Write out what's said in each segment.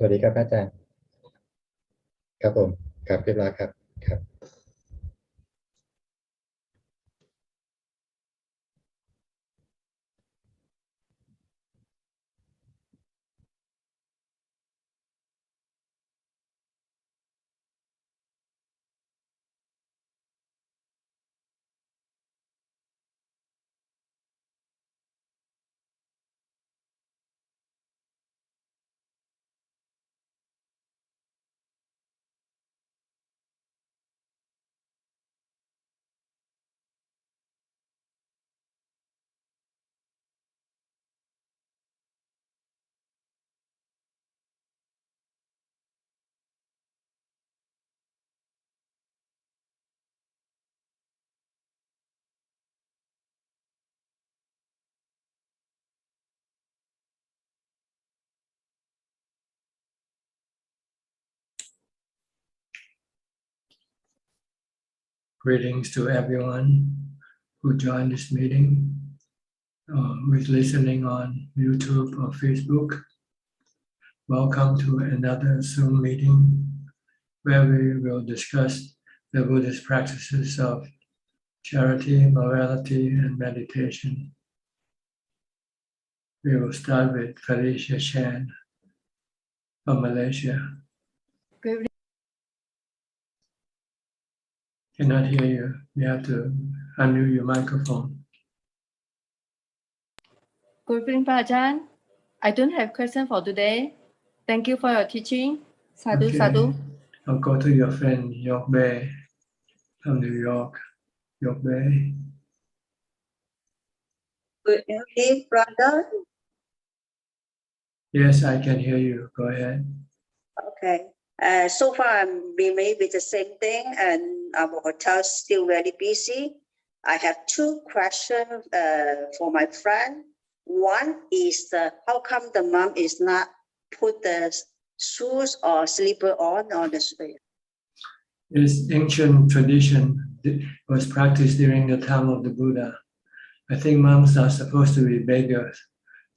วัสดีครับอาจารย์ครับผมครับเรียบร้อยครับครับ Greetings to everyone who joined this meeting, who's listening on YouTube or Facebook. Welcome to another Zoom meeting where we will discuss the Buddhist practices of charity, morality, and meditation. We will start with Felicia Chan from Malaysia. Cannot hear you. You have to unmute your microphone. Good evening, Ajaan. I don't have question for today. Thank you for your teaching. Sadhu, Okay. sadhu. I'll go to your friend York Bay from New York. York Bay. Good evening, brother. Yes, I can hear you. Go ahead. Okay. So far, I'm remain with the same thing, and our hotel is still very busy. I have two questions for my friend. One is how come the mom is not put the shoes or slipper on the street? It's ancient tradition. It was practiced during the time of the Buddha. I think monks are supposed to be beggars,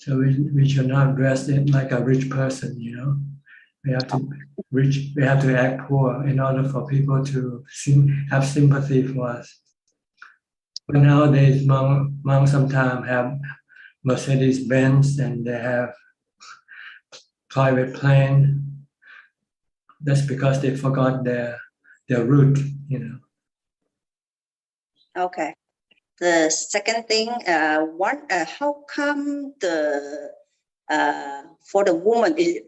so we should not dress it like a rich person. You know, we have to act poor in order for people to have sympathy for us. But nowadays, monks sometimes have Mercedes Benz and they have private plane. That's because they forgot their root, you know. Okay. The second thing, how come for the woman is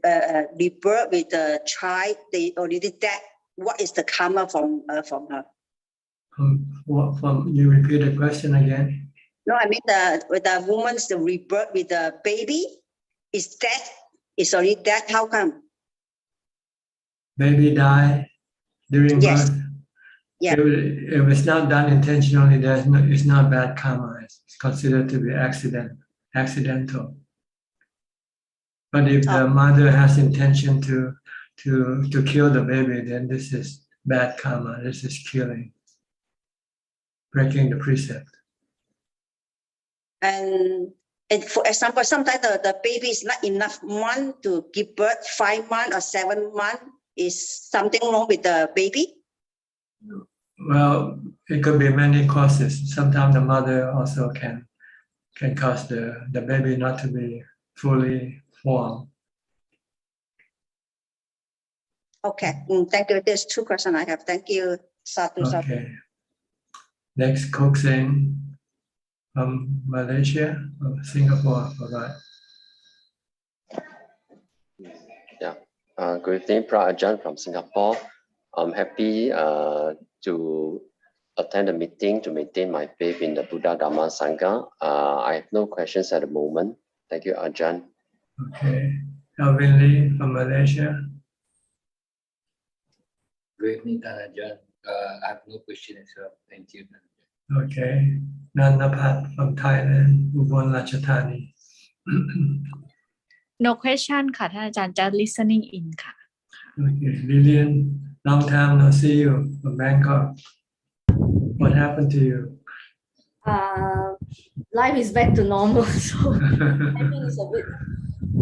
rebirth with the child they already dead? What is the karma from her? You repeat the question again? No, I mean the woman's the rebirth with the baby is dead. It's already dead. How come? Baby die during Yes. birth. Yeah. If it's not done intentionally, it's not bad karma. It's considered to be accidental. But if the mother has intention to kill the baby, then this is bad karma. This is killing, breaking the precept. And for example, sometimes the baby is not enough month to give birth. 5 months or 7 months, is something wrong with the baby? Well, it could be many causes. Sometimes the mother also can cause the baby not to be fully formed. Okay, thank you. There's 2 questions I have. Thank you. Sadhu, okay. Next, Kokseng from Malaysia or Singapore, forgot. Yeah. Good evening, Ajaan from Singapore. I'm happy to attend the meeting to maintain my faith in the Buddha Dhamma Sangha. I have no questions at the moment. Thank you, Ajaan. Okay. Alvin Lee from Malaysia. Good evening, Ajaan. I have no question as well. Thank you. Okay. Nanapat from Thailand, Ubon Ratchathani. No question ค่ะท่านอาจารย์ just listening in ค่ะ Okay. Lillian, long time no see you from Bangkok. What happened to you? Life is back to normal, so I think it's a bit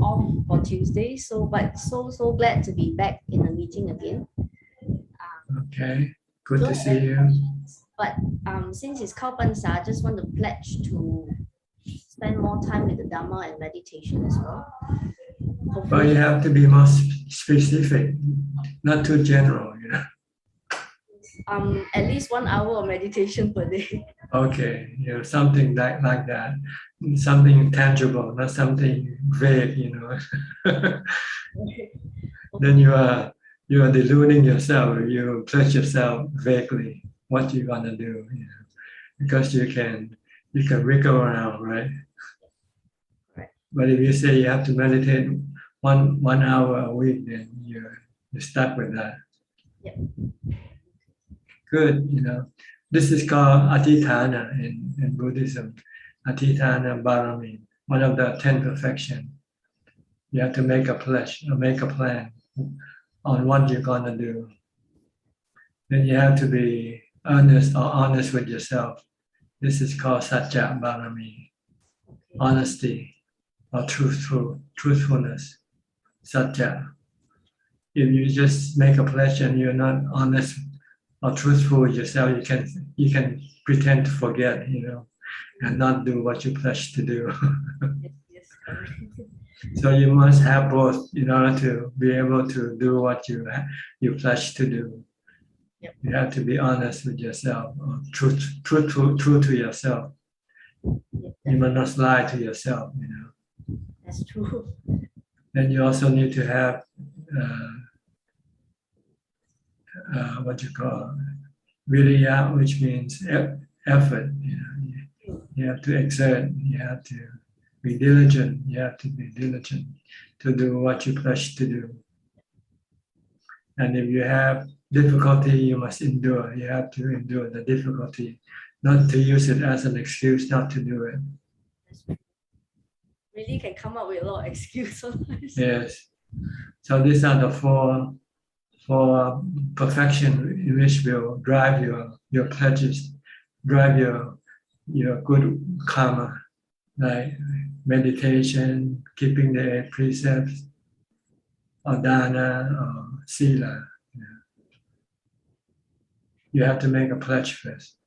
off for Tuesday, but so glad to be back in the meeting again. Okay, good Don't to have see any you. questions, but since it's Kaupansa, I just want to pledge to spend more time with the Dhamma and meditation as well. But Hopefully, you have to be more specific, not too general, you know. at least 1 hour of meditation per day. Okay, you know, something like that, something tangible, not something vague, you know. Then you are deluding yourself. You pledge yourself vaguely what you're gonna do, you know, because you can wriggle around, right? Right. But if you say you have to meditate one hour a week, then you're stuck with that. Yep. Good, you know. This is called Adhitthana in Buddhism. Adhitthana Barami, one of the 10 perfections. You have to make a pledge or make a plan on what you're gonna do. Then you have to be honest with yourself. This is called Satya Barami, honesty or truthfulness. Satya. If you just make a pledge and you're not honest or truthful with yourself, you can pretend to forget, you know, and not do what you pledged to do. Yes, correct. So you must have both in order to be able to do what you pledged to do. Yep. You have to be honest with yourself, or true to yourself. Yep, You must not lie to yourself, you know. that's true. Then you also need to have what you call virya, which means effort. You know, you have to exert. You have to be diligent. You have to be diligent to do what you pledge to do. And if you have difficulty, you must endure. You have to endure the difficulty, not to use it as an excuse not to do it. Really can come up with a lot of excuses. Yes. So these are the four perfection in which will drive your pledges, drive your good karma, like meditation, keeping the 8 precepts, or dana, or sila. You have to make a pledge first.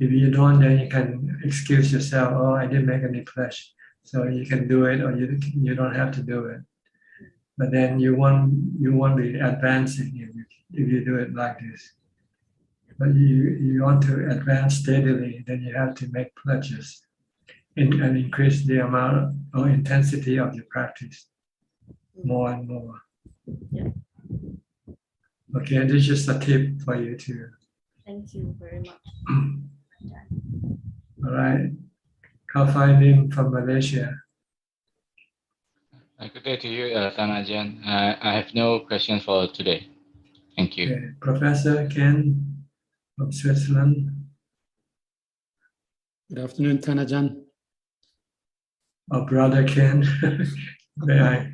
If you don't, then you can excuse yourself. Oh, I didn't make any pledge, so you can do it, or you don't have to do it. But then you won't be advancing if you do it like this. But you want to advance steadily, then you have to make pledges and increase the amount or intensity of your practice more and more. Yeah. Okay, this is just a tip for you too. Thank you very much. All right. Kafai Lim from Malaysia. Good day to you, Ajaan. I have no questions for today. Thank you. Okay. Professor Ken from Switzerland. Good afternoon, Ajaan. Or Brother Ken. May I?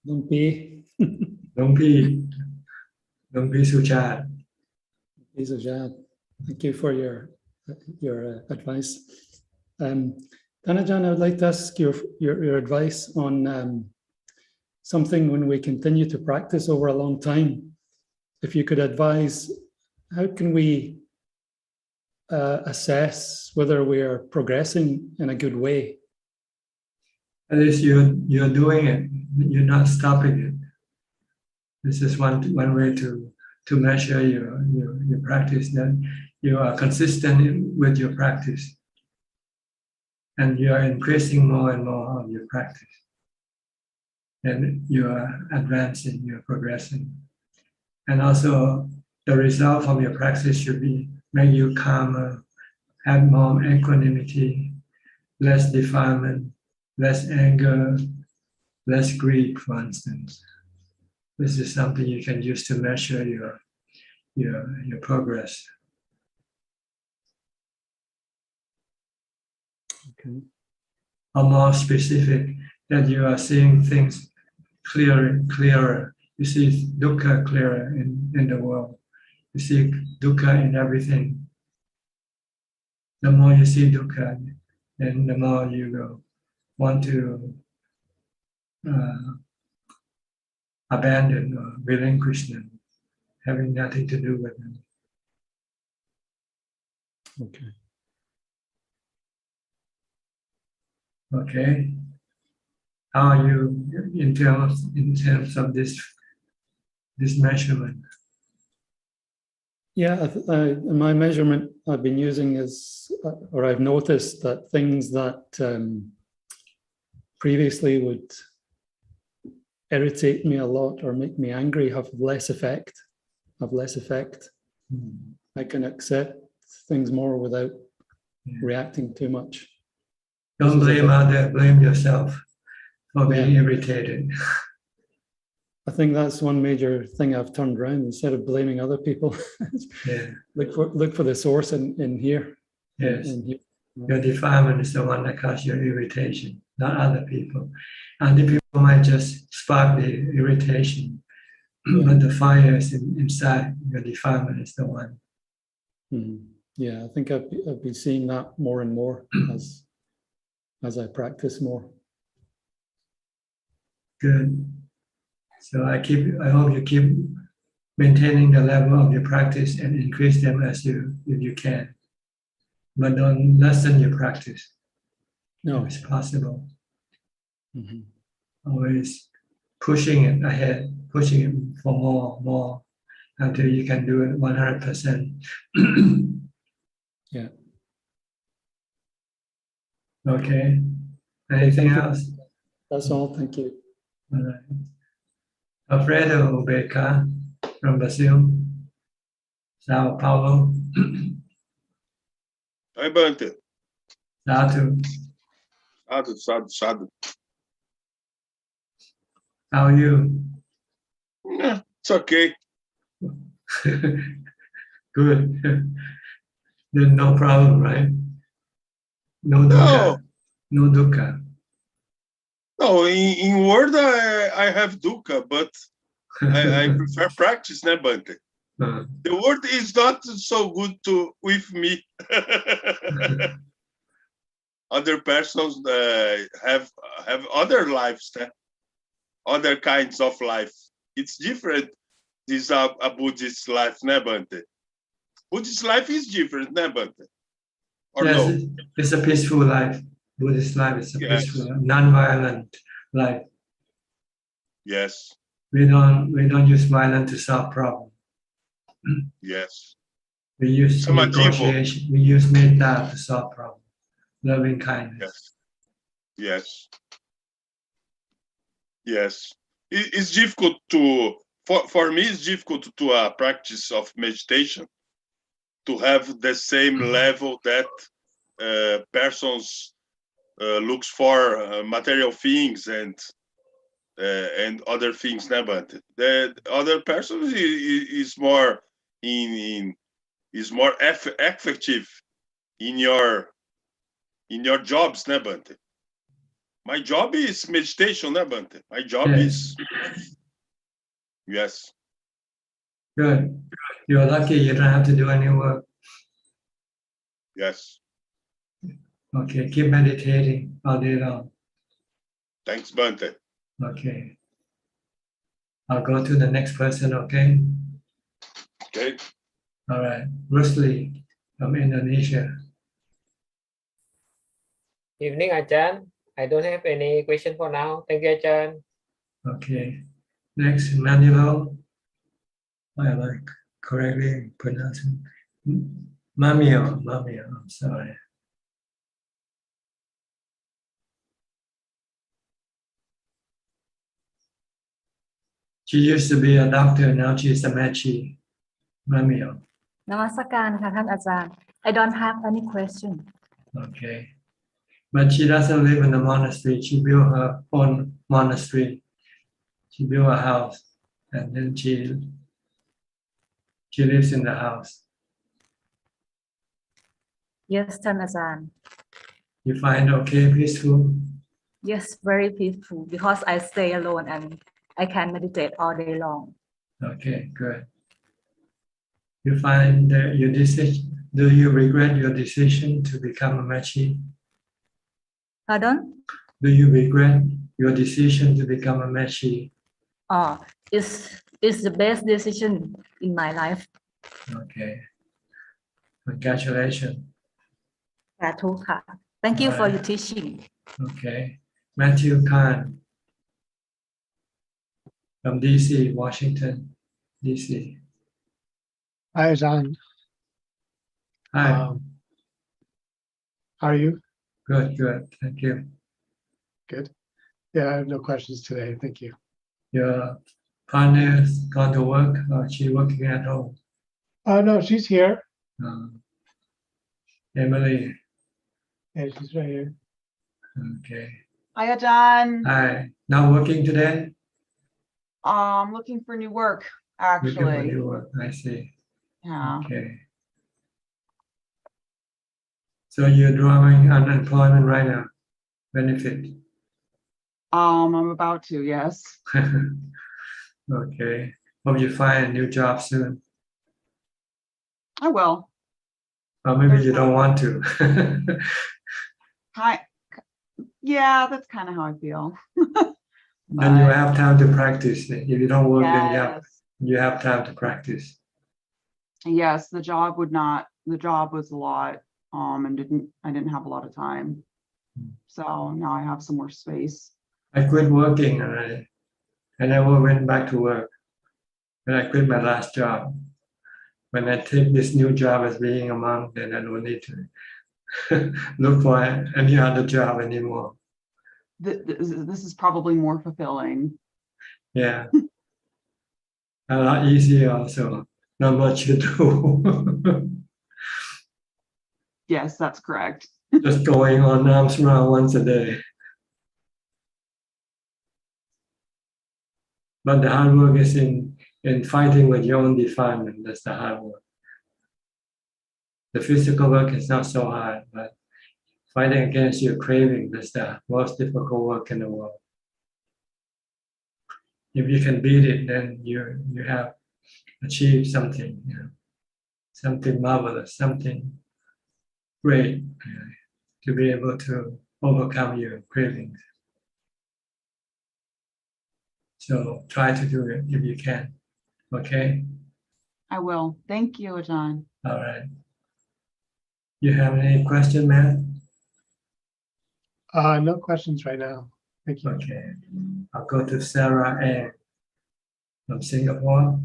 Lumpy. Lumpy Suchart. Ajaan. Thank you for your advice. Ajaan, I would like to ask your advice on something when we continue to practice over a long time. If you could advise, how can we assess whether we are progressing in a good way? At least you're doing it. You're not stopping it. This is one way to measure your practice. That you are consistent with your practice, and you are increasing more and more of your practice. And you are advancing. You are progressing, and also the result from your practice should be make you calmer, have more equanimity, less defilement, less anger, less greed, for instance. This is something you can use to measure your progress. Okay. Or more specific, that you are seeing things clearer. You see dukkha clearer in the world. You see dukkha in everything. The more you see dukkha, then the more you go want to abandon or relinquish them, having nothing to do with them. Okay. Okay. How are you in terms of this measurement? Yeah, my measurement I've been using is, or I've noticed that things that previously would irritate me a lot or make me angry have less effect. I can accept things more without reacting too much. Don't blame others, blame yourself for being irritated. I think that's one major thing I've turned around. Instead of blaming other people, look for the source in here. Yes. In here. Your defilement is the one that causes your irritation, not other people. Other people might just spark the irritation, but the fire is inside. Your defilement is the one. Yeah, I think I've been seeing that more and more as I practice more. Good. So I hope you keep maintaining the level of your practice and increase them if you can. But don't lessen your practice. No. If it's possible. Always pushing it ahead, pushing it for more, until you can do it 100%. Yeah. Okay. Anything else? That's all. Thank you. All right. Alfredo Beca from Brazil, Sao Paulo. Hi, Bante. Sadhu. Sadhu. How are you? It's okay. Good. There's no problem, right? No dukkha. No dukkha. No, in word I have dukkha, but I prefer practice, né, Bante? The word is not so good with me. Other persons have other lives, né? Other kinds of life. It's different. This is a Buddhist life, né, Bante? Buddhist life is different, né, Bante? Or yes, no? It's a peaceful life. Buddhist life is a peaceful, non-violent life. Yes. We don't use violence to solve problems. Yes. We use negotiation. We use metta to solve problems. Loving kindness. Yes. Yes. It's difficult for me, it's difficult to a practice of meditation to have the same level that persons looks for material things and other things, but the other person is more effective in your jobs, Bante. My job is meditation, Bante. My job is yes. Good. You're lucky you don't have to do any work. Yes. Okay, keep meditating all day long. Thanks, Bante. Okay. I'll go to the next person, okay? Okay. All right. Bruce Lee from Indonesia. Evening, Ajahn. I don't have any question for now. Thank you, Ajahn. Okay. Next, Manilo. Am I correctly pronouncing? Mamio, I'm sorry. She used to be a doctor, now she's a machi. Mamio. Namaskaran,ท่านอาจารย์. I don't have any question. Okay. But she doesn't live in the monastery. She built her own monastery. She built a house and then she lives in the house. Yes, ท่านอาจารย์. You find okay, peaceful? Yes, very peaceful because I stay alone and I can meditate all day long. Okay, good. You find your decision, do you regret your decision to become a machi? Pardon? Do you regret your decision to become a Mechi? It's the best decision in my life. Okay. Congratulations. Thank you for Alright. your teaching. Okay. Matthew Khan from DC, Washington, DC. Hi, Ajaan. Hi. How are you? Good, good. Thank you. Good. Yeah, I have no questions today. Thank you. Your partner's gone to work or she working at home? No, she's here. Emily. Yeah, she's right here. Okay. Hi, Ajaan. Hi. Not working today? I'm looking for new work, Looking for actually. new work. I see. Yeah. Okay. So you're drawing unemployment right now? Benefit? I'm about to, yes. Okay. Hope you find a new job soon. I will. Or maybe you don't want to. Yeah, that's kind of how I feel. Then you have time to practice. If you don't work, then Yes. you have time to practice. Yes, the job was a lot, and I didn't have a lot of time. So now I have some more space. I quit working and I never went back to work. When I quit my last job. When I take this new job as being a monk, then I don't need to look for any other job anymore. This is probably more fulfilling. Yeah. A lot easier also. Not much to do. Yes, that's correct. Just going on arms round once a day. But the hard work is in fighting with your own defilement. That's the hard work. The physical work is not so hard, but fighting against your craving, that's the most difficult work in the world. If you can beat it, then you have achieved something, something marvelous, something great, to be able to overcome your cravings. So try to do it if you can. Okay? I will. Thank you, Ajaan. All right. You have any question, Matt? No questions right now. Thank you. Okay. I'll go to Sarah Ann from Singapore.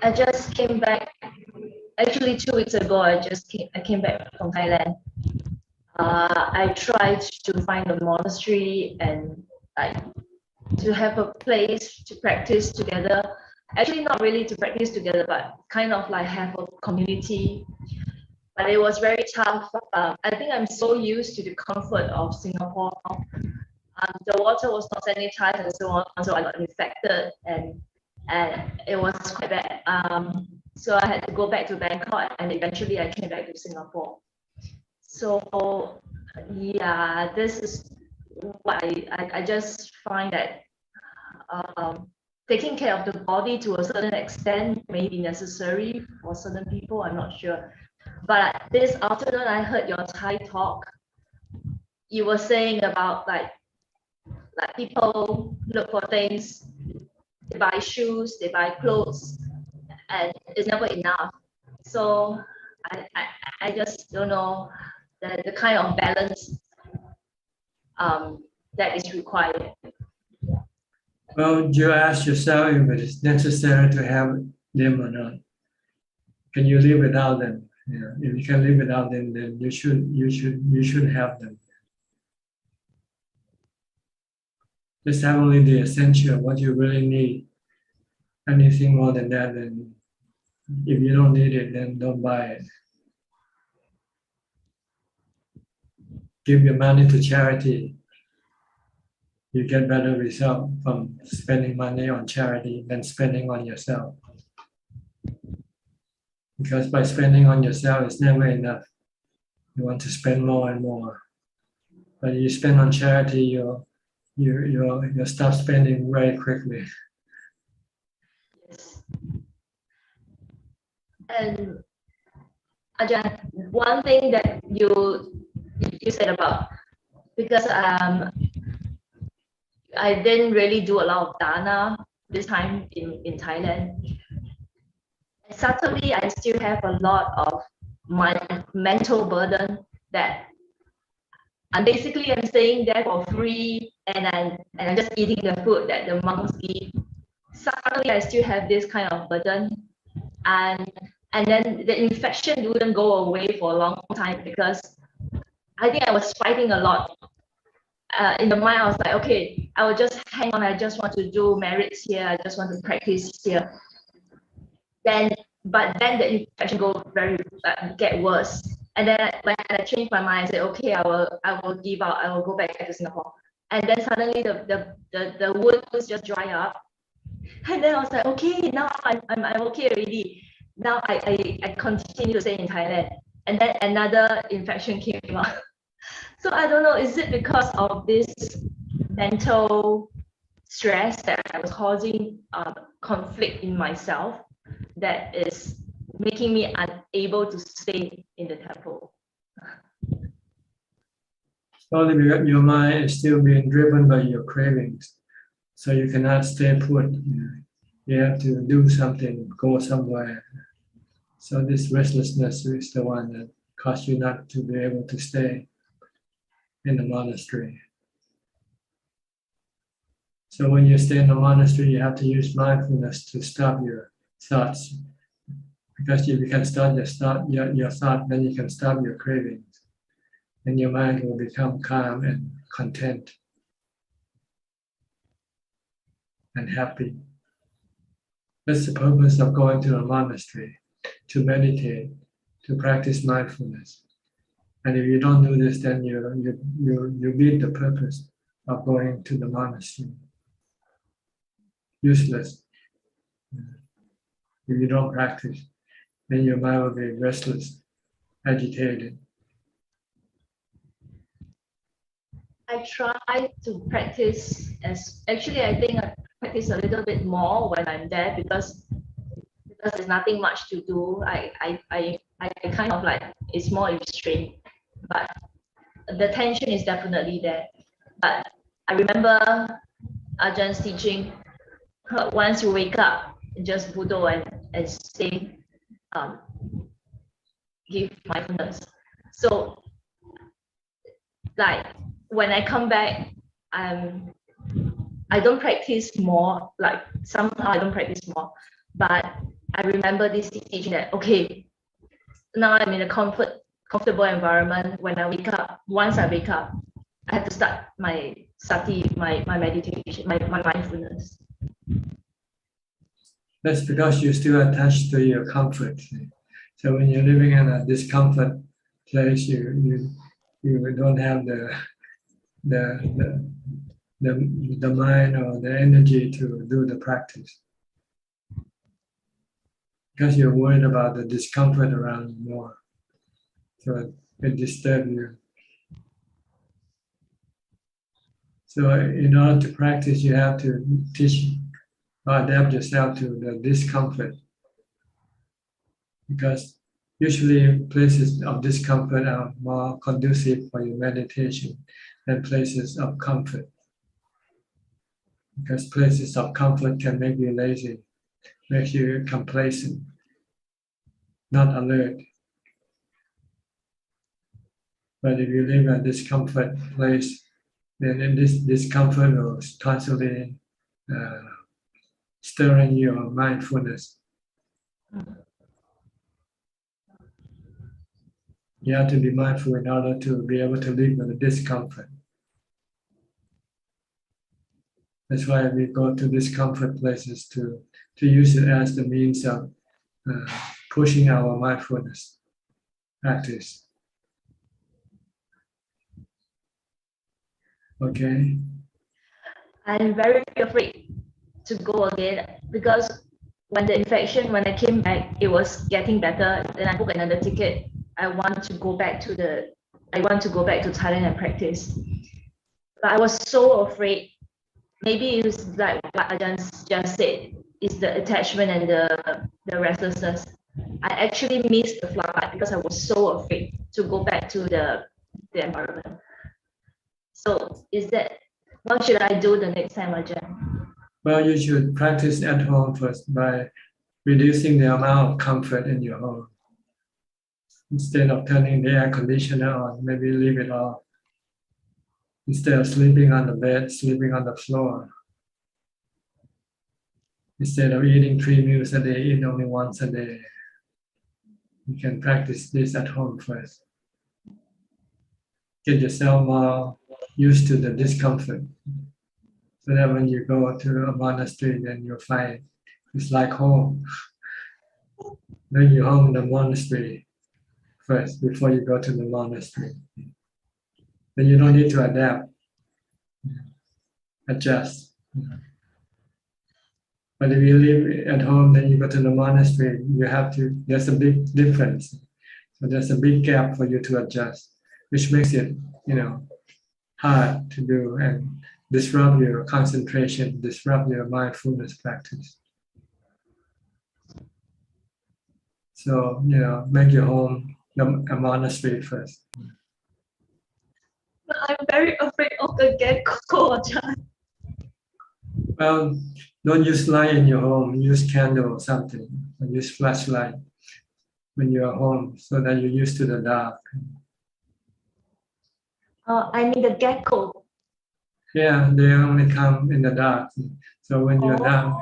I just came back. Actually, 2 weeks ago, I came back from Thailand. I tried to find a monastery and to have a place to practice together. Actually, not really to practice together, but kind of like have a community. But it was very tough. I think I'm so used to the comfort of Singapore. The water was not sanitized and so on, so I got infected and it was quite bad. So I had to go back to Bangkok and eventually I came back to Singapore. So yeah, this is what I just find that taking care of the body to a certain extent may be necessary for certain people, I'm not sure. But this afternoon I heard your Thai talk. You were saying about like people look for things, they buy shoes, they buy clothes, and it's never enough. So I just don't know the kind of balance that is required. Well, you ask yourself if it is necessary to have them or not. Can you live without them? If you can live without them, then you should have them. Just have only the essential, what you really need. Anything more than that, then if you don't need it, then don't buy it. Give your money to charity. You get better result from spending money on charity than spending on yourself. Because by spending on yourself, it's never enough. You want to spend more and more. But you spend on charity, you stop spending very quickly. And Ajahn, one thing that you said about, because I didn't really do a lot of dana this time in Thailand. Suddenly, I still have a lot of my mental burden that I'm staying there for free, and I'm just eating the food that the monks eat. Suddenly, I still have this kind of burden, and then the infection wouldn't go away for a long time because I think I was fighting a lot. In the mind, I was like, okay, I will just hang on. I just want to do merits here. I just want to practice here. But then the infection get worse. And then when I changed my mind, I said, okay, I will give up. I will go back to Singapore. And then suddenly the wounds just dry up. And then I was like, okay, now I'm okay already. Now I continue to stay in Thailand. And then another infection came up. So I don't know, is it because of this mental stress that I was causing conflict in myself that is making me unable to stay in the temple? Probably because your mind is still being driven by your cravings. So you cannot stay put. You have to do something, go somewhere. So this restlessness is the one that causes you not to be able to stay in the monastery. So when you stay in the monastery, you have to use mindfulness to stop your thoughts. Because if you can stop your thought, then you can stop your cravings. And your mind will become calm and content and happy. That's the purpose of going to a monastery, to meditate, to practice mindfulness. And if you don't do this, then you beat the purpose of going to the monastery. Useless. If you don't practice, then your mind will be restless, agitated. I try to practice I think I practice a little bit more when I'm there because there's nothing much to do. I kind of like, it's more restrained, but the tension is definitely there. But I remember Ajaan's teaching, once you wake up, just Buddha and stay, give mindfulness. So like when I come back, I don't practice more, like somehow I don't practice more, but I remember this teaching that, okay, now I'm in a comfortable environment. When I wake up, once I wake up, I have to start my sati, my meditation, my mindfulness. That's because you're still attached to your comfort. So when you're living in a discomfort place, you don't have the mind or the energy to do the practice. Because you're worried about the discomfort around you more. So it disturbs you. So in order to practice, you have to teach or adapt yourself to the discomfort. Because usually places of discomfort are more conducive for your meditation than places of comfort. Because places of comfort can make you lazy, make you complacent, not alert. But if you live in a discomfort place, then in this discomfort will constantly stirring your mindfulness. You have to be mindful in order to be able to live with the discomfort. That's why we go to discomfort places to use it as the means of pushing our mindfulness practice. Okay. I'm very afraid to go again because when I came back, it was getting better. Then I booked another ticket. I want to go back to Thailand and practice. But I was so afraid. Maybe it was like what Ajahn just said, is the attachment and the restlessness. I actually missed the flight because I was so afraid to go back to the environment. So what should I do the next time, Ajahn? Well, you should practice at home first by reducing the amount of comfort in your home. Instead of turning the air conditioner on, maybe leave it off. Instead of sleeping on the bed, sleeping on the floor. Instead of eating 3 meals a day, eat only once a day. You can practice this at home first. Get yourself more used to the discomfort. So that when you go to a monastery, then you'll find it's like home. Bring you home in the monastery first before you go to the monastery. Then you don't need to adapt, adjust. But if you live at home, then you go to the monastery, there's a big difference. So there's a big gap for you to adjust, which makes it, hard to do and disrupt your concentration, disrupt your mindfulness practice. So, make your home a monastery first. But I'm very afraid of the gecko, Ajahn. Well, don't use light in your home. Use candle or something. Or use flashlight when you're home so that you're used to the dark. I mean the gecko. Yeah, they only come in the dark. So when you're dark,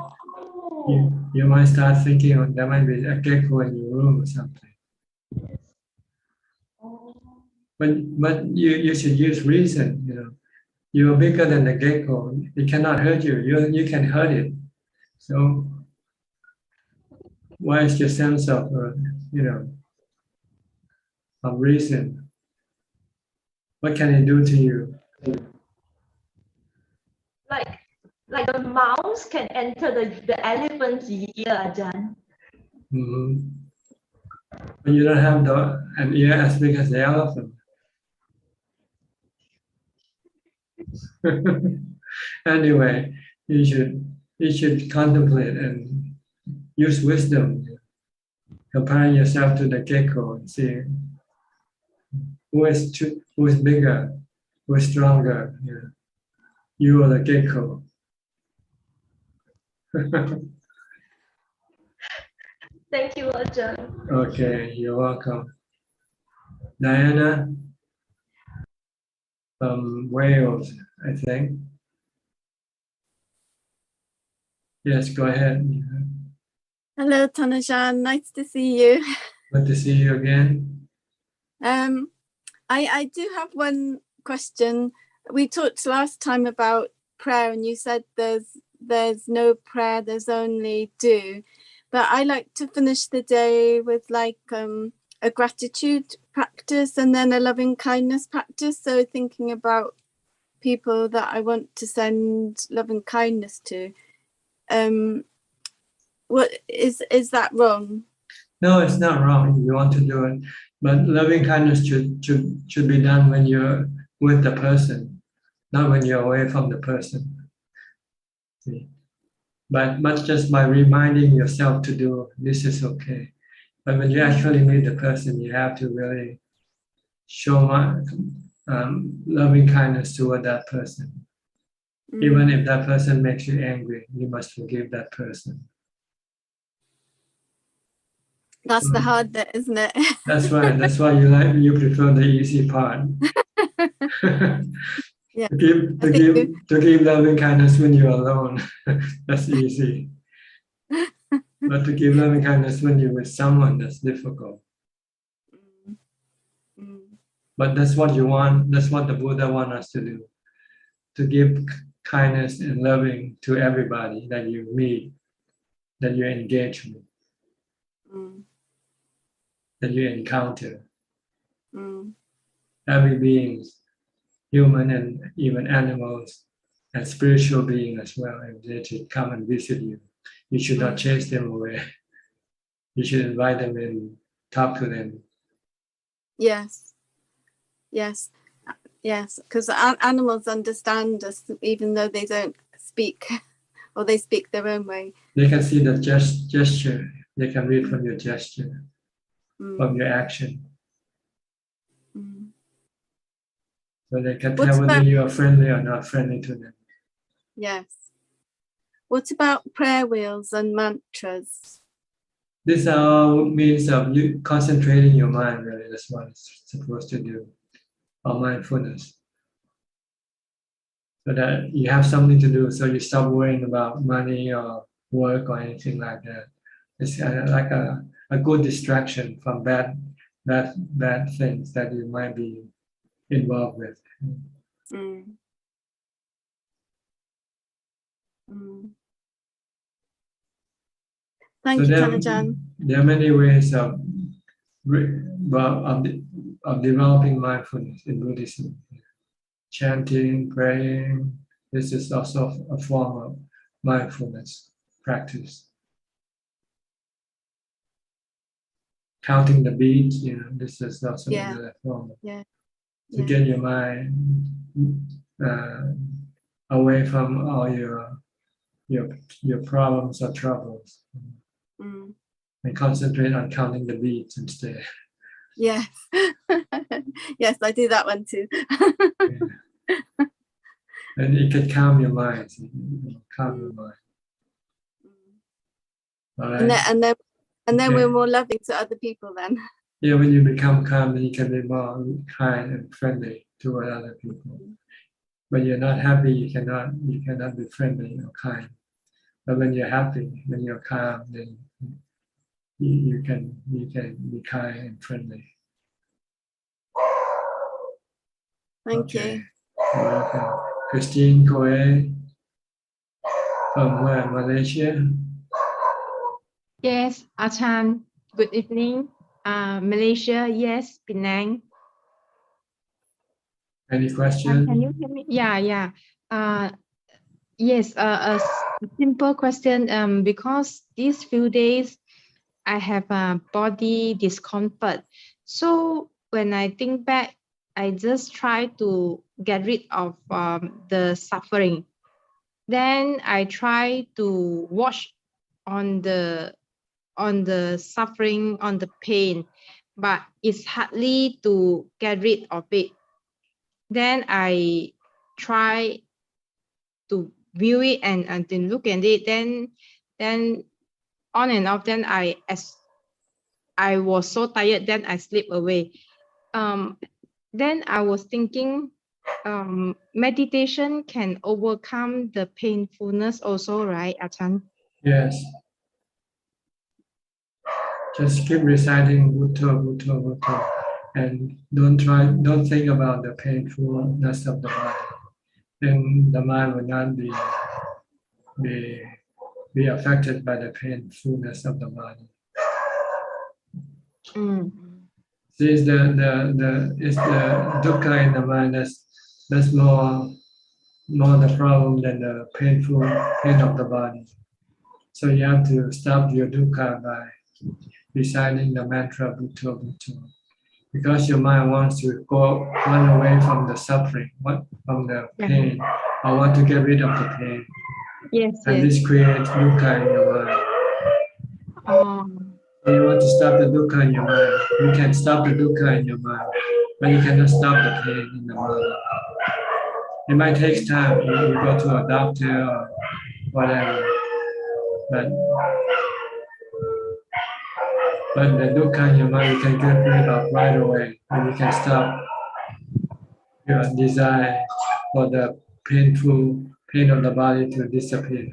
you might start thinking, oh, there might be a gecko in your room or something. But you should use reason. You're bigger than the gecko. It cannot hurt you. You can hurt it. So why is your sense of of reason? What can it do to you? Like a mouse can enter the elephant's ear, Ajahn. Mm-hmm. But you don't have an ear as big as the elephant. Anyway, you should contemplate and use wisdom. Compare yourself to the gecko and see who is bigger, who is stronger. You or the gecko. Thank you, Ajahn. Okay, you're welcome. Diana from Wales, I think. Yes, go ahead. Hello, Tanajan. Nice to see you. Good to see you again. I do have one question. We talked last time about prayer, and you said there's no prayer, there's only do. But I like to finish the day with a gratitude practice and then a loving kindness practice. So thinking about people that I want to send loving kindness to. What is that wrong? No, it's not wrong. You want to do it, but loving kindness should be done when you're with the person, not when you're away from the person. See? But just by reminding yourself to do this is okay. But when you actually meet the person, you have to really show loving kindness toward that person. Even if that person makes you angry, you must forgive that person. That's the hard bit, isn't it? That's right. That's why you prefer the easy part. Yeah. To give loving kindness when you're alone, that's easy. But to give loving kindness when you're with someone, that's difficult. But that's what you want. That's what the Buddha wants us to do. To give kindness and loving to everybody that you meet, that you engage with, that you encounter. Every being, human and even animals, and spiritual beings as well, if they should come and visit you. You should not chase them away. You should invite them in, talk to them. Yes. Because animals understand us even though they don't speak, or they speak their own way. They can see the gesture They can read from your gesture, from your action. So they can tell whether you are friendly or not friendly to them. Yes. What about prayer wheels and mantras? These are all means of you concentrating your mind, really. That's what it's supposed to do. Or mindfulness. So that you have something to do, so you stop worrying about money or work or anything like that. It's like a good distraction from bad things that you might be involved with. Thank you, Ajaan. There are many ways of developing mindfulness in Buddhism. Chanting, praying, this is also a form of mindfulness practice. Counting the beats, this is also another form. To get your mind away from all your problems or troubles, and concentrate on counting the beats instead. Yes. Yes, I do that one too. And it can calm your mind. Calm your mind. All right? And then we're more loving to other people then. Yeah, when you become calm, then you can be more kind and friendly toward other people. When you're not happy, you cannot be friendly or kind. But when you're happy, when you're calm, then you can be kind and friendly. Thank you. You're welcome. Christine Coe from where? Malaysia? Yes, Ajaan. Good evening. Malaysia, yes, Penang. Any question? Can you hear me? Yeah. Yes, a simple question. Because these few days I have a body discomfort. So when I think back, I just try to get rid of the suffering. Then I try to watch on the suffering, on the pain, but it's hardly to get rid of it. Then I try to view it and then look at it. Then on and off. Then as I was so tired, then I sleep away. Then I was thinking, meditation can overcome the painfulness also, right, Ajaan? Yes. Just keep reciting Bhutto, Bhutto, Bhutto, and don't think about the painfulness of the body. Then the mind will not be affected by the painfulness of the body. Since it's the dukkha in the mind that's more the problem than the pain of the body. So you have to stop your dukkha by reciting the mantra Bhutto, Bhutto. Because your mind wants to run away from the suffering, from the pain, or want to get rid of the pain. Yes. And this creates dukkha in your mind. So you want to stop the dukkha in your mind. You can stop the dukkha in your mind, but you cannot stop the pain in the body. It might take time. You go to a doctor or whatever, but the dukkha in your mind you can get rid of right away, and you can stop your desire for the pain of the body to disappear.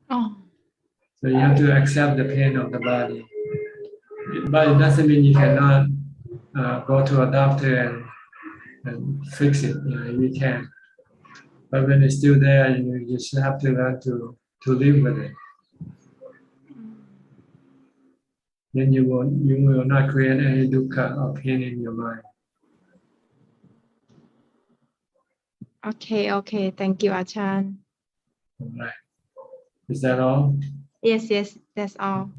So you have to accept the pain of the body. But it doesn't mean you cannot go to a doctor and fix it. You can. But when it's still there, you just have to learn to live with it. Then you will not create any dukkha or pain in your mind. Okay. Thank you, Ajaan. All right. Is that all? Yes, that's all.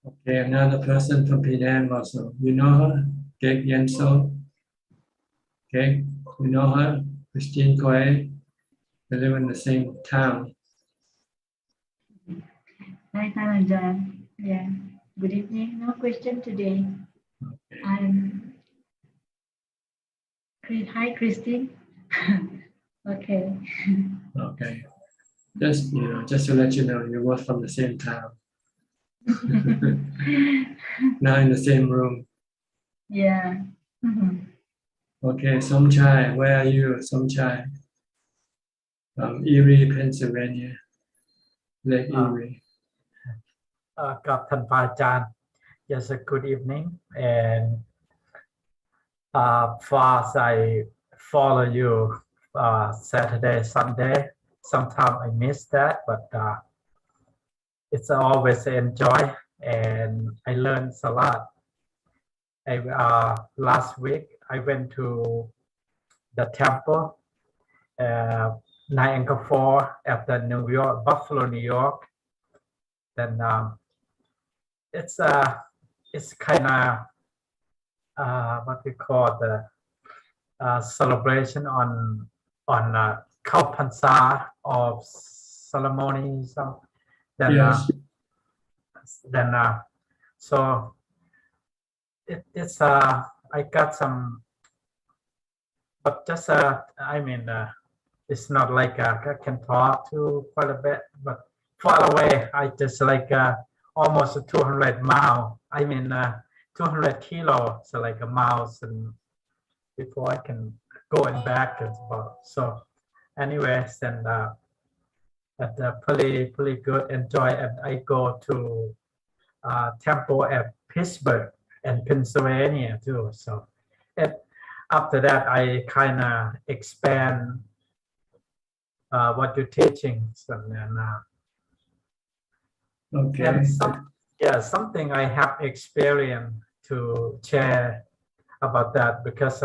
Okay, another person from Penang also. You know her? Kek Yenso? Okay, you know her? Christine Coe? They live in the same town. Hi, Ajaan. Yeah. Good evening. No question today. I'm Hi, Christine. Okay. Okay. Just just to let you know, you work from the same town. Now in the same room. Yeah. Okay, Somchai, where are you, Somchai? From Erie, Pennsylvania. Lake Erie. กับท่านพระอาจารย์ Yes, a good evening, and fast I follow you Saturday, Sunday. Sometimes I miss that, but it's always enjoy, and I learned a lot. Last week I went to the temple, Niagara Falls at the New York, Buffalo, New York. Then it's kind of what we call the celebration on Kalpansa of ceremony. Then Yes. So it's I got some, but just I mean it's not like I can talk to quite a bit, but far away I just like almost 200 miles. I mean 200 kilos, so like a miles, and before I can go and back as well. So anyways, then at pretty good, enjoy, and I go to temple at Pittsburgh and Pennsylvania too. So after that I kind of expand what you're teaching, and then okay. And something I have experience to share about that, because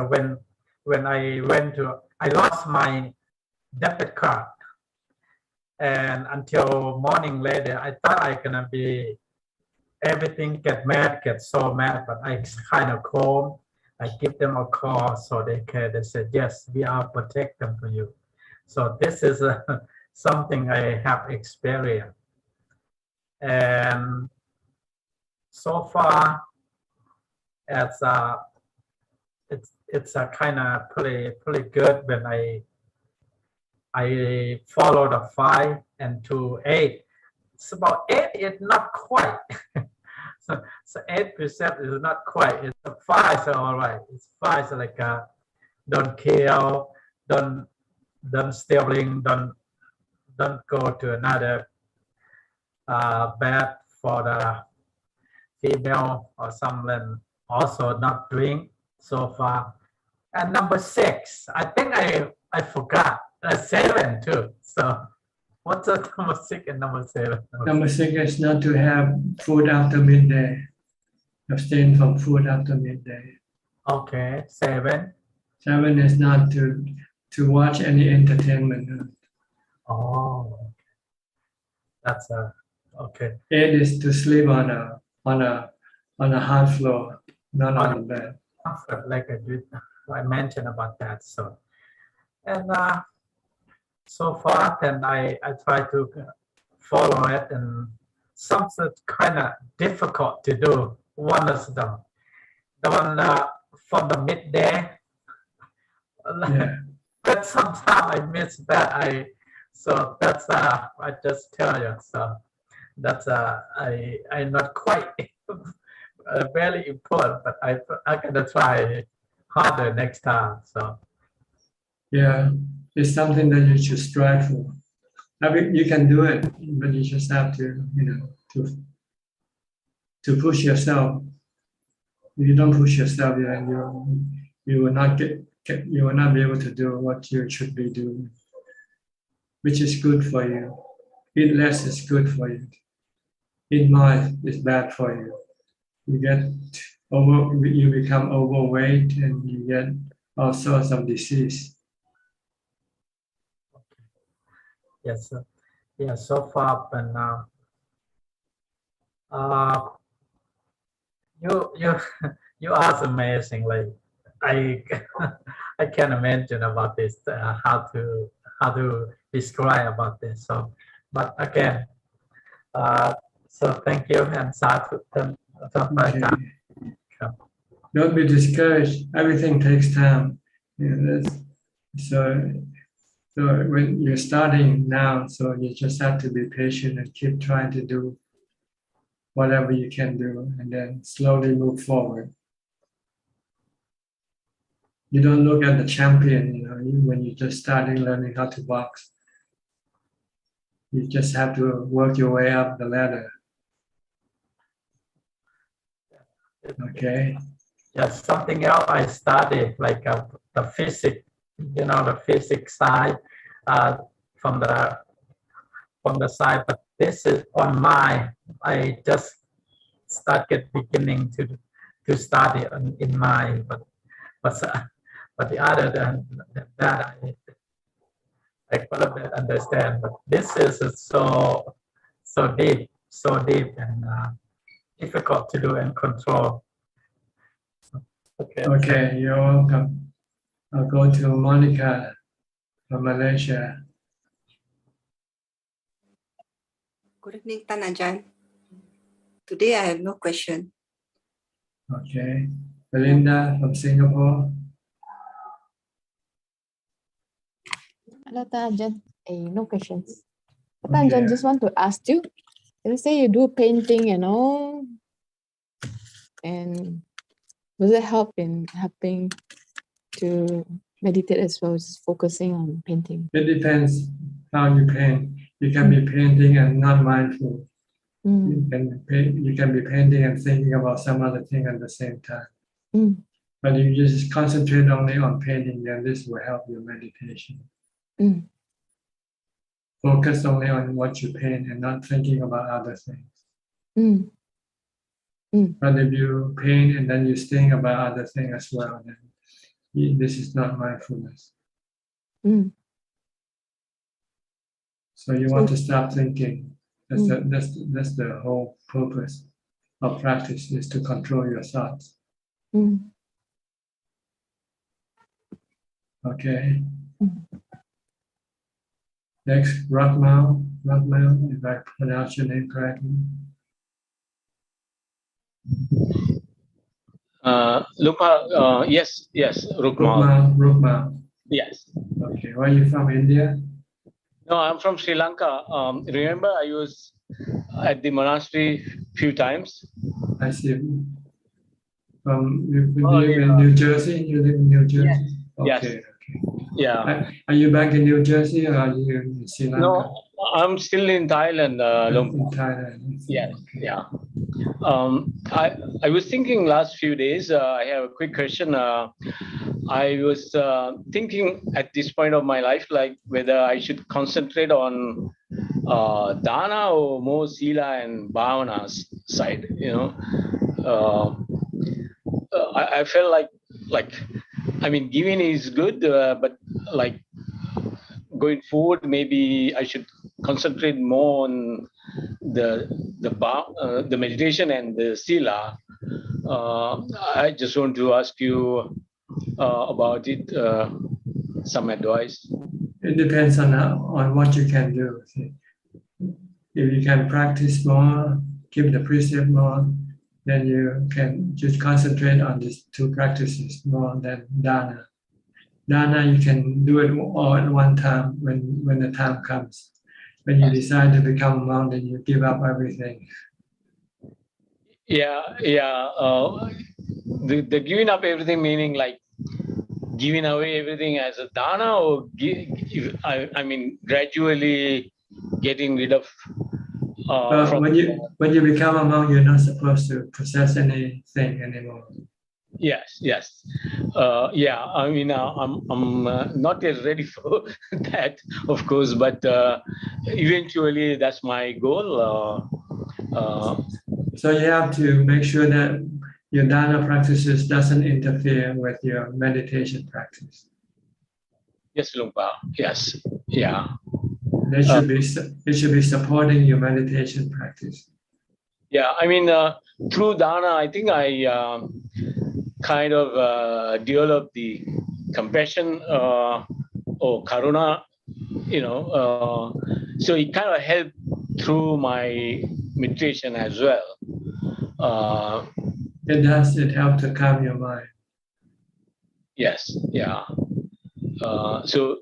when I lost my debit card, and until morning later I thought I gonna be everything get so mad, but I kind of calm. I give them a call, so they said yes, we are protect them for you. So this is something I have experienced, and so far as it's a kind of pretty good when I follow the 5 and to 8. It's about 8. It's not quite. So 8% is not quite. It's a 5, so all right. It's 5, so like don't kill, don't stealing, don't go to another bad for the female or someone. Also not drink so far. And number 6, I think I forgot 7 too. So what's the number 6 and number 7? Number 6 is not to have food after midday. Abstain from food after midday. Okay, 7. 7 is not to watch any entertainment. Oh, that's okay. 8 is to sleep on a hard floor, not on the bed. Like I mentioned about that. So, and so far, then I try to follow it, and something kind of difficult to do. One is the one from the midday. Yeah. But sometimes I miss that. So that's I just tell you. So that's I'm not quite very important, but I'm gonna try harder next time. So yeah, it's something that you should strive for. I mean, you can do it, but you just have to to push yourself. If you don't push yourself, you will not you will not be able to do what you should be doing, which is good for you. Eat less is good for you. Eat more is bad for you. You become overweight, and you get all sorts of disease. yes, sir. Yeah. So far, and you are amazing. Like I can't imagine about this. How to describe about this. So, but again, So thank you and sadhu. Okay. Don't be discouraged. Everything takes time. So when you're starting now, so you just have to be patient and keep trying to do whatever you can do, and then slowly move forward. You don't look at the champion, when you're just starting learning how to box. You just have to work your way up the ladder. Okay. Yes, something else I studied, like the physics, the physics side from the side, but this is on my, I just started beginning to study in mind, but the other than that, I quite a bit understand, but this is so deep and difficult to do and control. Okay, you're welcome. I'll go to Monica from Malaysia. Good evening, Tan Ajaan. Today I have no question. Okay. Belinda from Singapore. Hello, Tan Ajaan. No questions. Tan Ajaan, just want to ask you, let's say you do painting and all, and will it help in helping to meditate as well as focusing on painting? It depends how you paint. You can be painting and not mindful. You can be painting and thinking about some other thing at the same time. But if you just concentrate only on painting, then this will help your meditation. Focus only on what you paint and not thinking about other things. But if you paint and then you think about other things as well, then this is not mindfulness. So you want to stop thinking. That's the whole purpose of practice, is to control your thoughts. Okay. Next, Rakmal, if I pronounce your name correctly. Yes, Rukmal. Rukmal. Yes. Okay, where are you from, India? No, I'm from Sri Lanka. Remember, I was at the monastery few times. I see. You live in New Jersey? You live in New Jersey? Yes. Okay. Yes. Yeah. Are you back in New Jersey or are you in Sri Lanka? No, I'm still in Thailand. In Thailand. Yes. Yeah. I was thinking last few days. I have a quick question. I was thinking at this point of my life, like whether I should concentrate on dana or more sila and bhavana side. I felt like I mean, giving is good, but like going forward, maybe I should concentrate more on the meditation and the sila. I just want to ask you about it, some advice. It depends on what you can do. See. If you can practice more, keep the precept more, then you can just concentrate on these two practices more than dana. Dana, you can do it all at one time when the time comes. When you decide to become a monk, then you give up everything. Yeah. The giving up everything meaning like giving away everything as a dana, or I mean gradually getting rid of. When you become a monk, you're not supposed to possess anything anymore. Yes. Yeah. I mean, I'm not yet ready for that, of course, but eventually that's my goal. So you have to make sure that your dana practices doesn't interfere with your meditation practice. Yes, Lumpa. Yes. Yeah. It should be supporting your meditation practice. Yeah, I mean, through dana, I think I kind of developed the compassion or karuna, so it kind of helped through my meditation as well. It does. It helps to calm your mind. Yes, yeah. So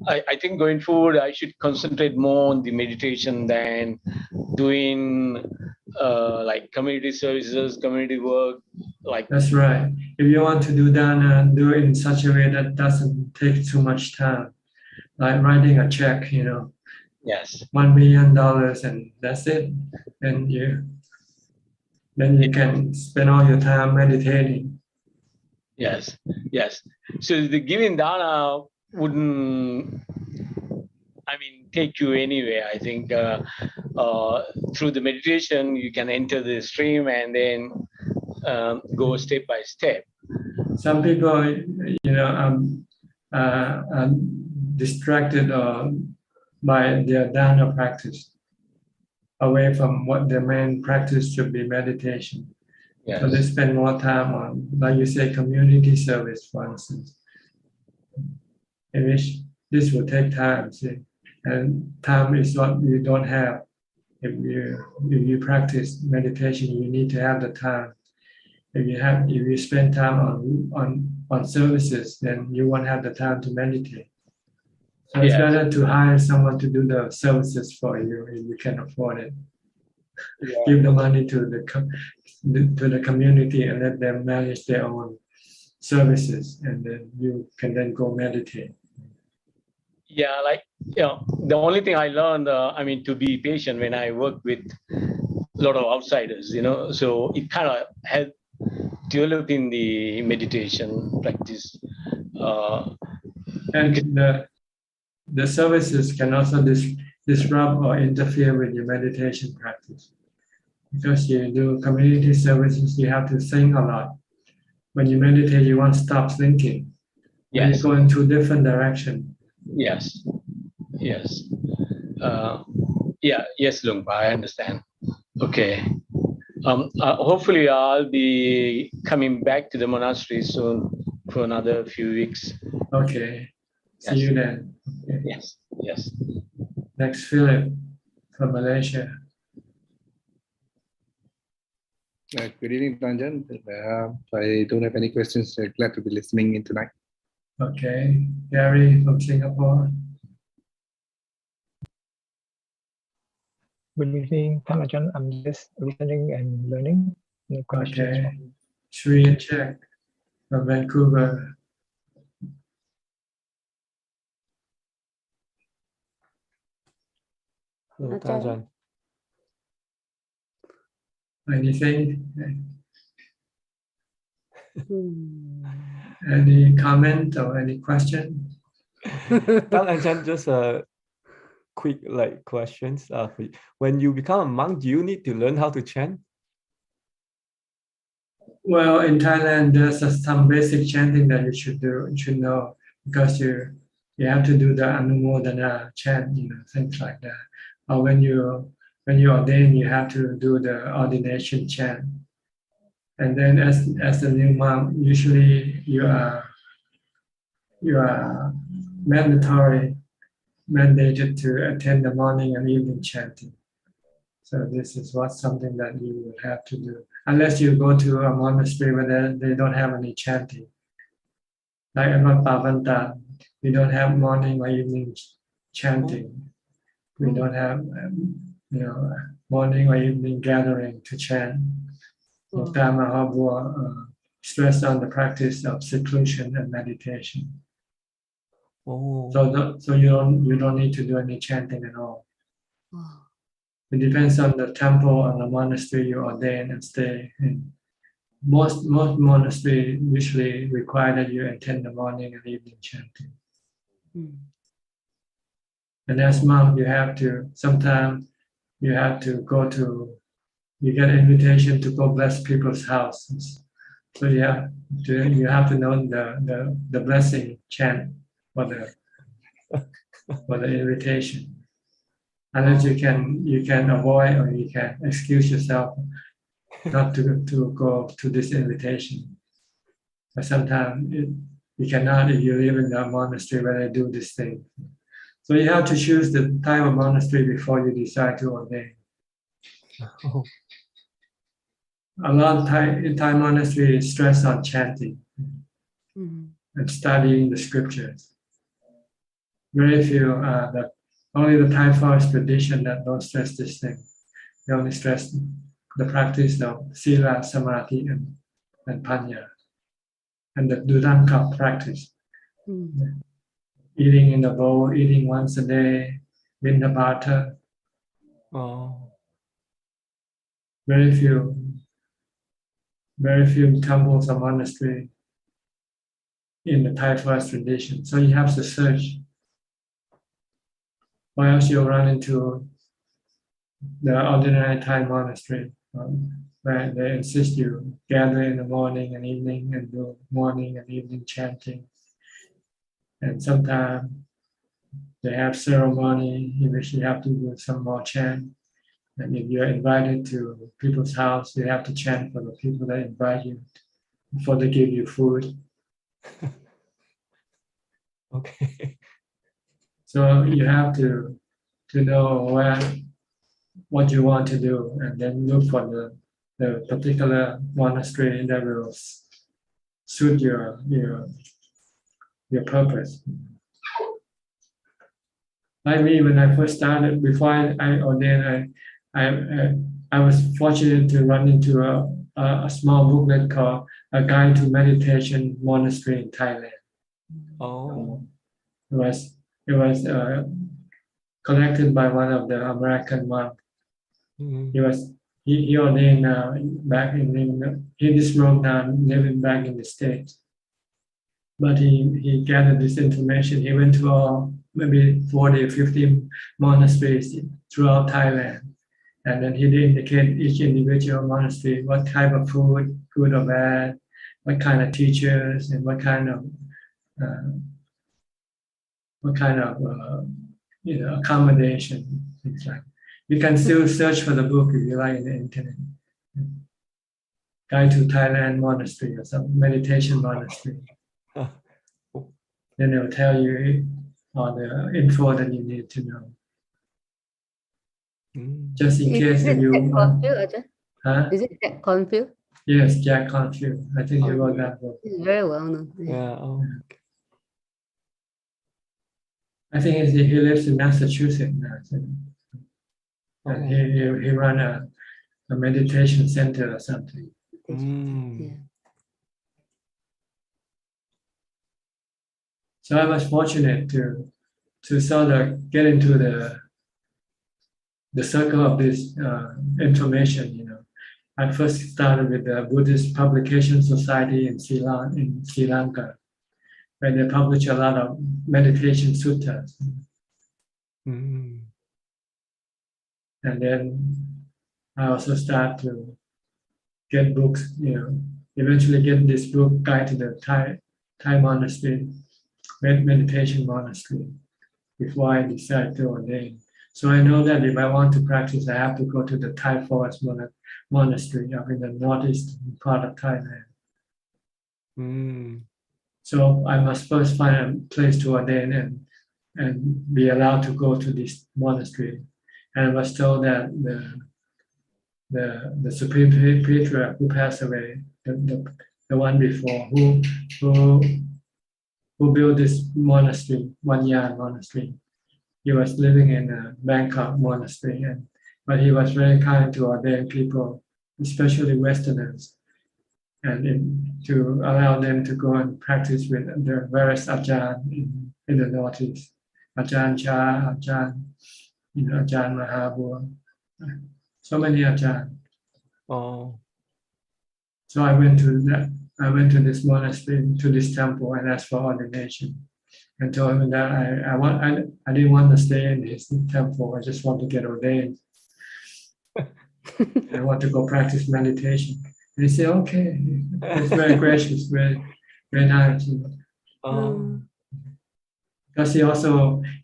I think going forward, I should concentrate more on the meditation than doing like community services, community work. Like that's right. If you want to do dana, do it in such a way that doesn't take too much time, like writing a check, yes, $1 million, and that's it. And then you can spend all your time meditating. Yes, yes. So the giving dana wouldn't, take you anywhere. I think through the meditation, you can enter the stream and then go step by step. Some people, are distracted by their dana practice, away from what their main practice should be, meditation. Yes. So they spend more time on, like you say, community service, for instance, in which this will take time, see? And time is what you don't have. If you practice meditation, you need to have the time. If you spend time on services, then you won't have the time to meditate. So it's better to hire someone to do the services for you if you can afford it. Yeah. Give the money to the community and let them manage their own services, and then you can then go meditate. Yeah, the only thing I learned, to be patient when I work with a lot of outsiders, so it kind of helped developing the meditation practice. And the services can also disrupt or interfere with your meditation practice. Because you do community services, you have to think a lot. When you meditate, you won't stop thinking. Yes. You go into a different direction. Yes. Yes. Yes, Lungpa, I understand. Okay. Hopefully I'll be coming back to the monastery soon for another few weeks. Okay. See you then. Okay. Yes. Yes. Next, Philip from Malaysia. Good evening, Ajaan. I don't have any questions. Glad to be listening in tonight. Okay. Gary from Singapore. Good evening, Ajaan. I'm just listening and learning. No questions. Okay. Sri Chek from Vancouver. Hello, Ajaan. Anything? Any comment or any question? Ajaan, just quick questions. When you become a monk, do you need to learn how to chant? Well, in Thailand, there's some basic chanting that you should know, because you have to do the Anumodana chant, things like that. Or when you ordain, you have to do the ordination chant. And then as a new monk, usually you are mandated to attend the morning and evening chanting. So this is something that you will have to do, unless you go to a monastery where they don't have any chanting. Like at Pavanta, we don't have morning or evening chanting. We don't have morning or evening gathering to chant. Dr. Mahabua stressed on the practice of seclusion and meditation. So you don't need to do any chanting at all. It depends on the temple or the monastery you ordain and stay in. Most monasteries usually require that you attend the morning and evening chanting. And as monk, sometimes you get an invitation to go bless people's houses. So you have to know the blessing chant for the invitation. Unless you can avoid, or you can excuse yourself not to go to this invitation. But sometimes you cannot if you live in the monastery where they do this thing. So you have to choose the type of monastery before you decide to ordain. A lot of Thai monastery is stressed on chanting and studying the scriptures. Very few, only the Thai forest tradition that don't stress this thing. They only stress the practice of sila, samadhi, and panya, and the Dhammatalk practice. Eating in the bowl, eating once a day, Vindabhata. Very few temples or monastery in the Thai forest tradition. So you have to search, or else you'll run into the ordinary Thai monastery, where they insist you gather in the morning and evening and do morning and evening chanting. And sometimes they have ceremony in which you have to do some more chant. And if you're invited to people's house, you have to chant for the people that invite you before they give you food. Okay. So you have to know what you want to do, and then look for the particular monastery that will suit your purpose. Like me, when I first started, before I ordained, I was fortunate to run into a small booklet called A Guide to Meditation Monastery in Thailand. It was collected by one of the American monks. He ordained back in he disrobed now, living back in the States. But he gathered this information. He went to all maybe 40 or 50 monasteries throughout Thailand. And then he indicate each individual monastery, what type of food, good or bad, what kind of teachers, and what kind of accommodation. Things like. You can still search for the book if you like in the internet. Guide to Thailand Monastery or some meditation monastery. Then they'll tell you all the info that you need to know. Just in case if you want. Huh? Is it Jack Confield? Yes, Jack Confield. I think he wrote that book. He's very well known. Yeah. I think he lives in Massachusetts now. And he ran a meditation center or something. So I was fortunate to sort of get into the circle of this information. I first started with the Buddhist Publication Society in Sri Lanka, where they publish a lot of meditation suttas. And then I also start to get books, eventually get this book, Guide to the Thai Monastery, Meditation Monastery, before I decide to ordain. So I know that if I want to practice, I have to go to the Thai Forest Monastery up in the northeast part of Thailand. So I must first find a place to ordain and be allowed to go to this monastery. And I was told that the Supreme Patriarch who passed away, the one before, who built this monastery, Wanyan Monastery, he was living in a Bangkok monastery, but he was very kind to ordain people, especially Westerners, and to allow them to go and practice with the various Ajahn in the Northeast, Ajaan Suchart, Ajahn Mahabua, so many Ajahn. So I went to this monastery, to this temple, and asked for ordination, and told him that I didn't want to stay in his temple. I just want to get ordained. I want to go practice meditation. And he said, "Okay." It's very gracious, very, very nice. Because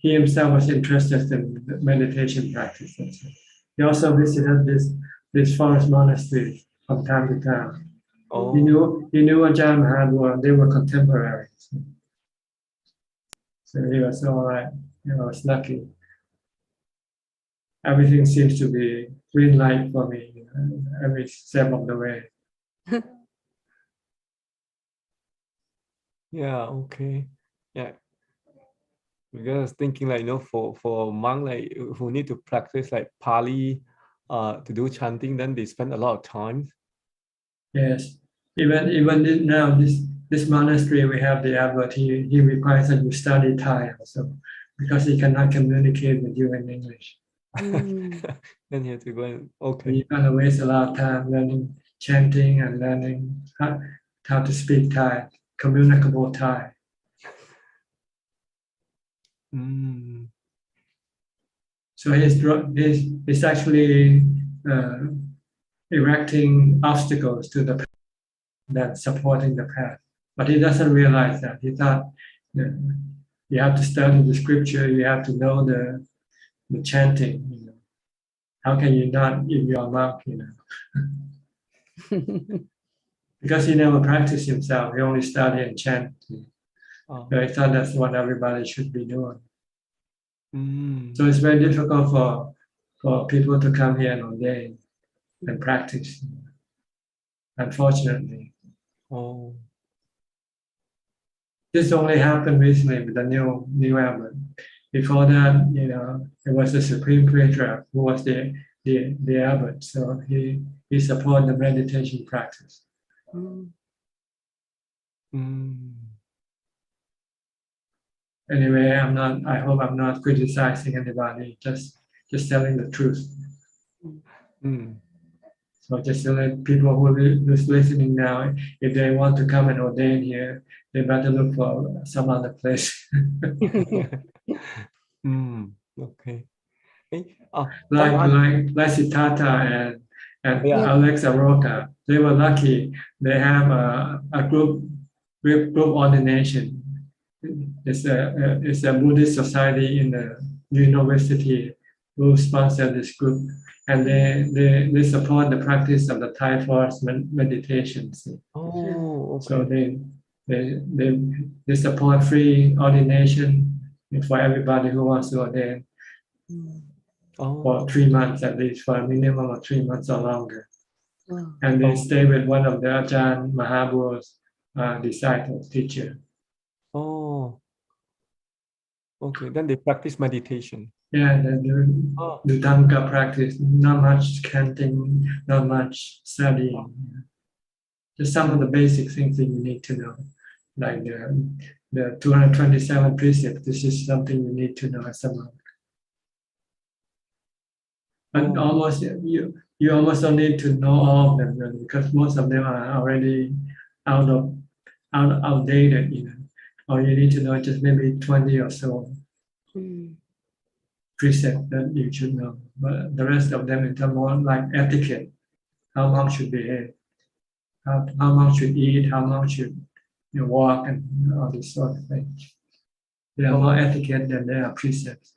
he himself was interested in meditation practice. He also visited this forest monastery from time to time. He knew Ajahn Mahabua. They were contemporaries. So he was all right. I was lucky. everything seems to be green light for me, every step of the way. Yeah, okay. Yeah. Because I was thinking like, for a monk like who need to practice like Pali to do chanting, then they spend a lot of time. Yes. Even now, this monastery, we have the abbot, he requires that you study Thai also, because he cannot communicate with you in English. Then you have to go and, okay. You're going to waste a lot of time learning chanting and learning how to speak Thai, communicable Thai. So he's actually erecting obstacles to the path that's supporting the path. But he doesn't realize that. He thought you have to study the scripture, you have to know the chanting. How can you not if you're a monk, Because he never practiced himself, he only studied and chant. So I thought that's what everybody should be doing. So it's very difficult for people to come here and ordain and practice, unfortunately. Oh. This only happened recently with the new abbot. Before that, it was the Supreme Patriarch who was the abbot. So he supported the meditation practice. Anyway, I hope I'm not criticizing anybody, just telling the truth. So just to let people who's listening now, if they want to come and ordain here, they better look for some other place. Okay. Like Siddhartha and Alex Aroka, they were lucky. They have a group ordination. It's a Buddhist society in the university who sponsor this group, and they support the practice of the Thai forest meditations. Oh, okay. So they support free ordination for everybody who wants to ordain for 3 months at least, for a minimum of 3 months or longer. And they stay with one of the Ajahn Mahaburu's disciples, teacher. Oh, okay. Then they practice meditation. Yeah, they do Dhanga practice, not much chanting, not much studying. Just some of the basic things that you need to know, like the 227 precepts. This is something you need to know as a monk. But almost you almost don't need to know all of them, really, because most of them are already outdated. Or you need to know just maybe 20 or so precepts that you should know. But the rest of them is more like etiquette, how monks should behave, how monks should eat, how monks should walk, and all this sort of things. They are more etiquette than they are precepts.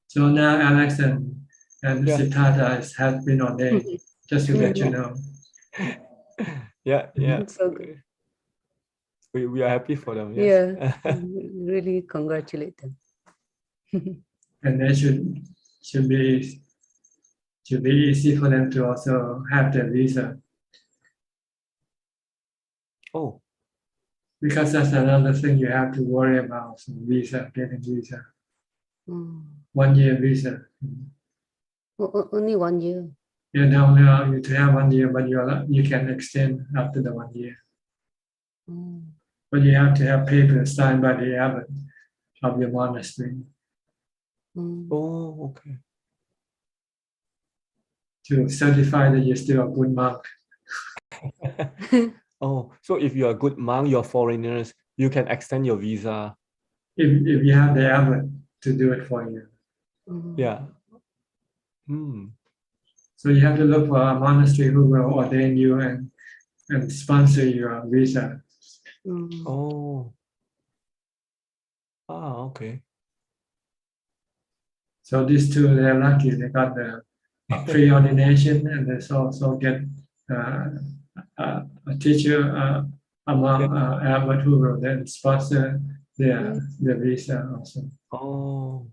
So now Alex and Siddhartha have been ordained, just to let you know. Yeah. So good. We are happy for them. Yes. Yeah, really congratulate them. And they should be easy for them to also have their visa. Oh. Because that's another thing you have to worry about, getting visa. 1 year visa. Only 1 year. Yeah, they only allow you to have 1 year, but you can extend after the 1 year. But you have to have papers signed by the abbot of your monastery. Oh, okay. To certify that you're still a good monk. Oh, so if you're a good monk, you're foreigners, you can extend your visa. If you have the abbot to do it for you. Yeah. So you have to look for a monastery who will ordain you and sponsor your visa. Oh. Okay. So these two, they're lucky. They got the pre-ordination, and they also get a teacher, abbot who will then sponsor their visa also. Oh.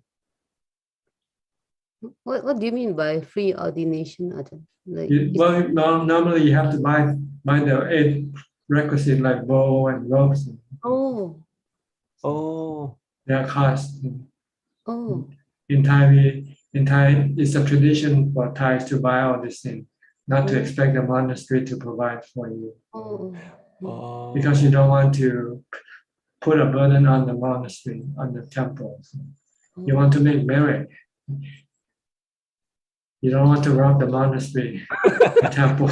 What do you mean by free ordination, Ajahn? Like, Well, normally you have to buy the 8 requisite like bowl and robes. Oh. Oh. Their cost. Oh. In Thai, it's a tradition for Thais to buy all these things, not to expect the monastery to provide for you. Oh. Because you don't want to put a burden on the monastery, on the temple. You want to make merit. You don't want to rob the monastery, the temple.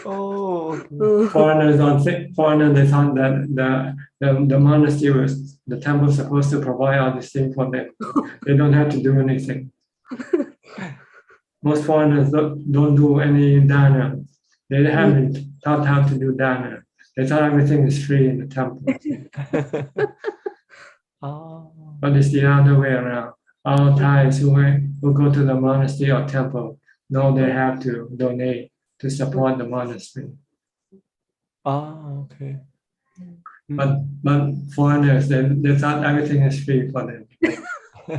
Oh, Foreigners they thought that the monastery was the temple supposed to provide all these things for them. They don't have to do anything. Most foreigners don't do any dana. They haven't taught how to do dana. They thought everything is free in the temple. But it's the other way around. All Thais who go to the monastery or temple know they have to donate to support the monastery. Okay. But foreigners, they thought everything is free for them.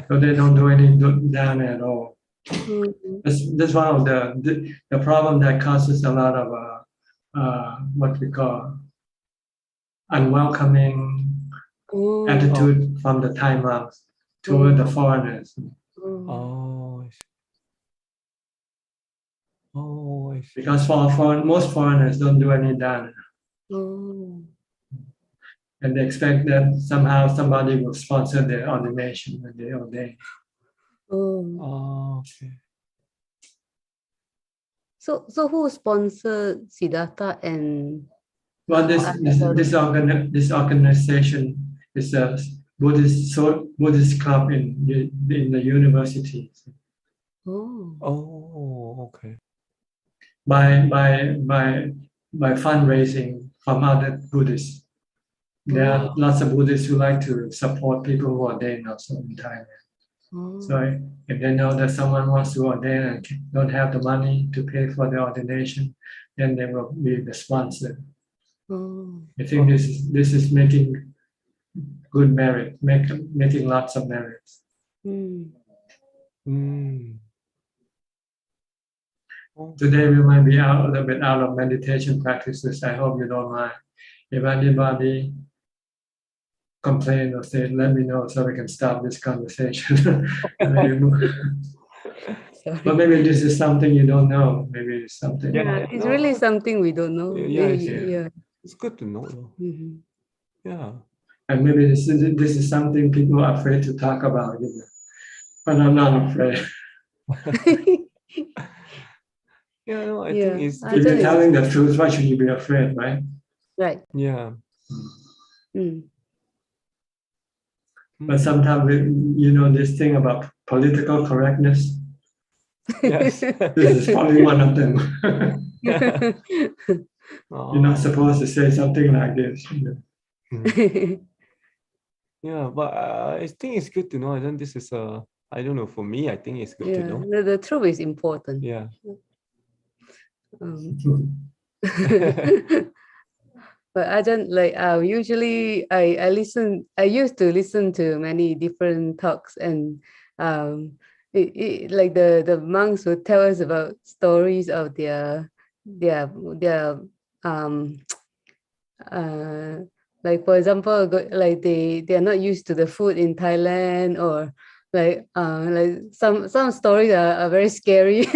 So they don't do any dana at all. That's one of the problem that causes a lot of what we call unwelcoming attitude from the Thai monks toward the foreigners. Oh, I see. Because most foreigners don't do any dana. And they expect that somehow somebody will sponsor their ordination when they ordain. Okay. So who sponsored Siddhartha and? Well, this organization is a Buddhist club in the university. Oh, okay. By fundraising from other Buddhists. There are lots of Buddhists who like to support people who ordain also in Thailand. So if they know that someone wants to ordain and don't have the money to pay for the ordination, then they will be the sponsor. I think this is making good merit, making lots of merits. Today we might be a little bit out of meditation practices. I hope you don't mind. If anybody complain or say, let me know so we can stop this conversation. But maybe this is something you don't know. Maybe it's something. Yeah, it's really something we don't know. Yeah. It's good to know. Yeah. And maybe this is something people are afraid to talk about. But I'm not afraid. I think it's if you're telling the truth, why should you be afraid, right? Right. Yeah. But sometimes, this thing about political correctness. Yes. This is probably one of them. You're not supposed to say something like this. Yeah, but I think it's good to know. And then this is I don't know, for me, I think it's good to know. The truth is important. Yeah. But Ajahn, like usually I used to listen to many different talks, and like the monks would tell us about stories of their like, for example, like they are not used to the food in Thailand, or like some stories are very scary.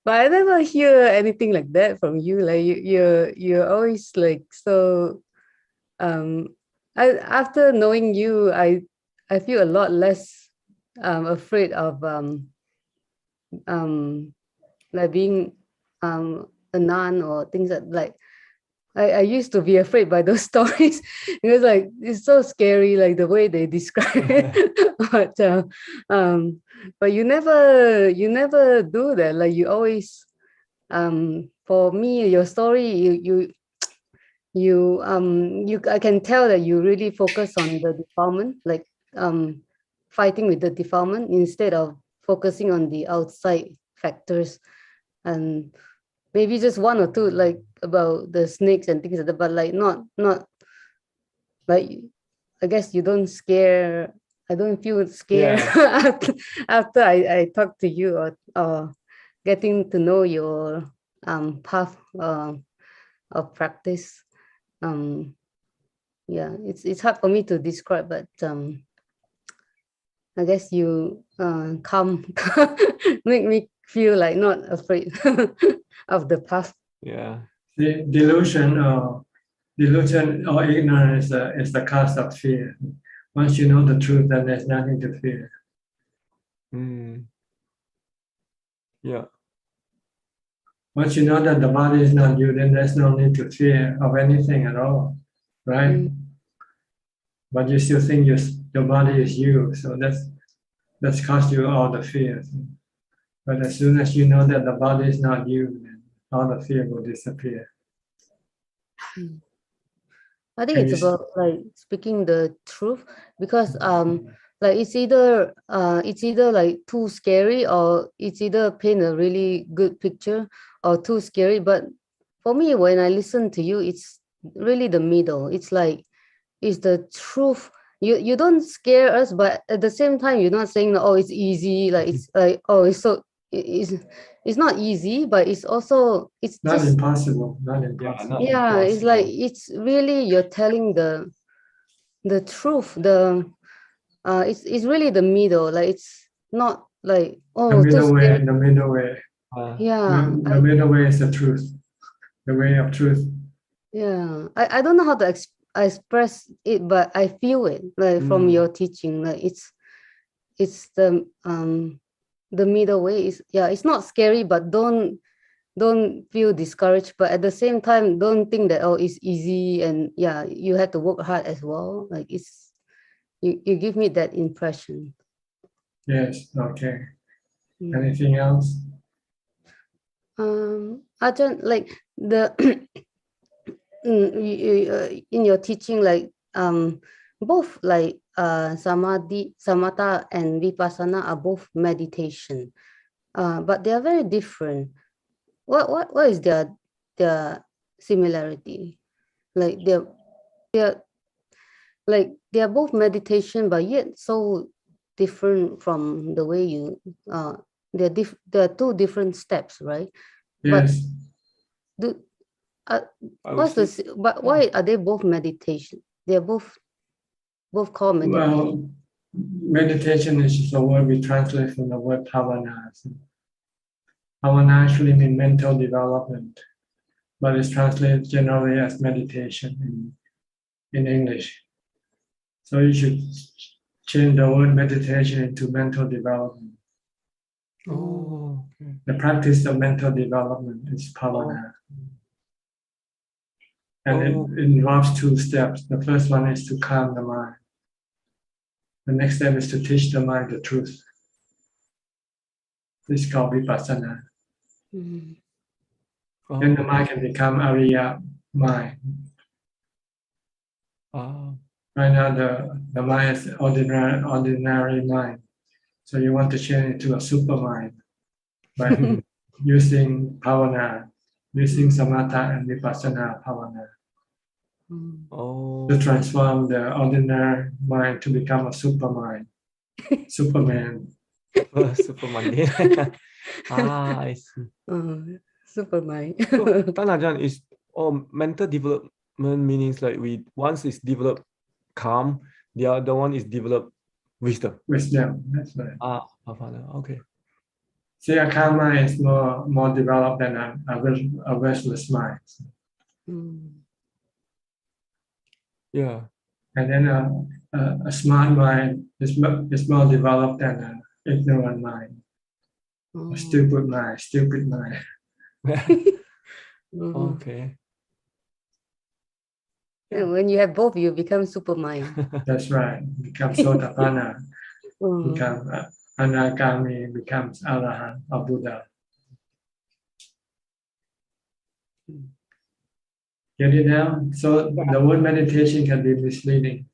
But I never hear anything like that from you. Like you're always like so after knowing you, I feel a lot less afraid of like being a nun or things like I used to be afraid by those stories. It was like, it's so scary, like the way they describe it. But you never do that. Like you always, for me, your story, I can tell that you really focus on the defilement, like fighting with the defilement instead of focusing on the outside factors. And maybe just one or two, like about the snakes and things like that, but like not like, I guess you don't scare. I don't feel scared after I talk to you or getting to know your path of practice. Yeah, it's hard for me to describe, but I guess you come make me feel like not afraid of the path. Yeah. The delusion or ignorance is the cause of fear. Once you know the truth, then there's nothing to fear. Yeah. Once you know that the body is not you, then there's no need to fear of anything at all, right? But you still think your body is you, so that's caused you all the fear. But as soon as you know that the body is not you, then all the fear will disappear. I think it's about like speaking the truth, because like it's either like too scary, or it's either paint a really good picture or too scary. But for me, when I listen to you, it's really the middle. It's like it's the truth. You don't scare us, but at the same time you're not saying, oh, it's easy, like it's like, oh, it's so it's not easy, but it's also it's not just impossible. Not impossible. Yeah, it's like it's really you're telling the truth. It's really the middle. Like it's not like, oh, the middle way. scary. The middle way. Yeah, the middle way is the truth. The way of truth. Yeah, I don't know how to express it, but I feel it like from your teaching. Like it's the middle way. Is it's not scary, but don't feel discouraged, but at the same time don't think that, oh, it's easy, and you have to work hard as well. Like it's you give me that impression. Yes. Okay. Anything else? Ajahn, like the in your teaching, like both like samadhi, samatha and vipassana are both meditation, but they are very different. What is their similarity? Like they're like they are both meditation, but yet so different from the way you they're two different steps, right? Yes. But but why are they both meditation? They're both called meditation. Well, meditation is just a word we translate from the word bhavana. Bhavana actually means mental development, but it's translated generally as meditation in English. So you should change the word meditation into mental development. Oh, okay. The practice of mental development is bhavana. And it involves two steps. The first one is to calm the mind. The next step is to teach the mind the truth. This is called vipassana. Then the mind can become Ariya mind. Right now the mind is ordinary mind. So you want to change it to a super mind by using bhavana, using samatha and vipassana bhavana. To transform the ordinary mind to become a super mind. Superman. Superman. I see. Super mind. So, Ajahn, is mental development meanings like once is developed calm, the other one is developed wisdom. Wisdom, that's right. Okay. See, a calm mind is more developed than a restless mind. Yeah. And then a smart mind is more developed than an ignorant mind. A stupid mind. Okay. And when you have both, you become super mind. That's right. Become Sotapanna. Become Anagami, becomes Arahant or Buddha. Get it now? So the word meditation can be misleading.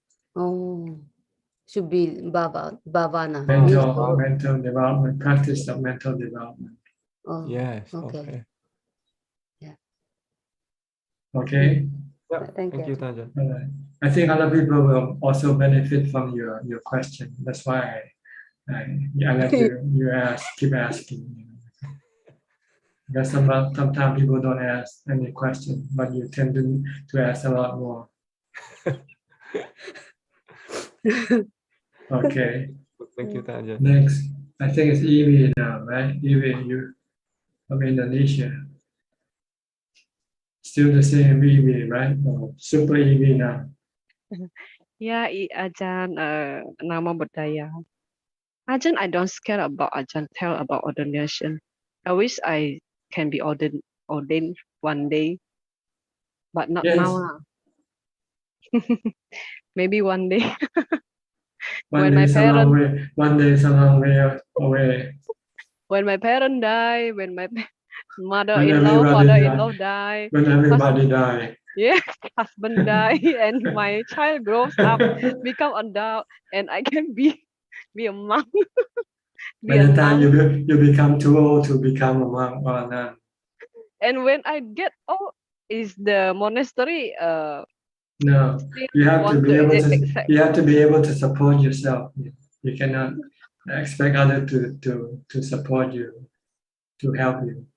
Should be bhavana. Mental development, practice of mental development. Yes. Okay. Okay. Yeah, Thank you, you. Ajahn. All right. I think other people will also benefit from your question. That's why I let you keep asking. Because sometimes people don't ask any question, but you tend to ask a lot more. Okay. Thank you, Ajahn. Next, I think it's Evie now, right? Evie, you from Indonesia. Still the same Evie, right? Oh, super Evie now. Ya, Ajahn, nama budaya. Ajahn, I don't care about Ajahn tell about ordination. I wish I can be ordained one day, but not Yes. now. Lah. Maybe one day. One When day my is a long parents, way. One day is a long way away. when my parents die, when my When mother-in-law, everybody father-in-law die, When everybody die. yeah, husband die, and my child grows up, become adult, and I can be a monk, be By a the time nun. you become too old to become a monk or a nun. And when I get old, is the monastery No, still you have to want be to able to. accept? You have to be able to support yourself. You cannot expect others to support you, to help you.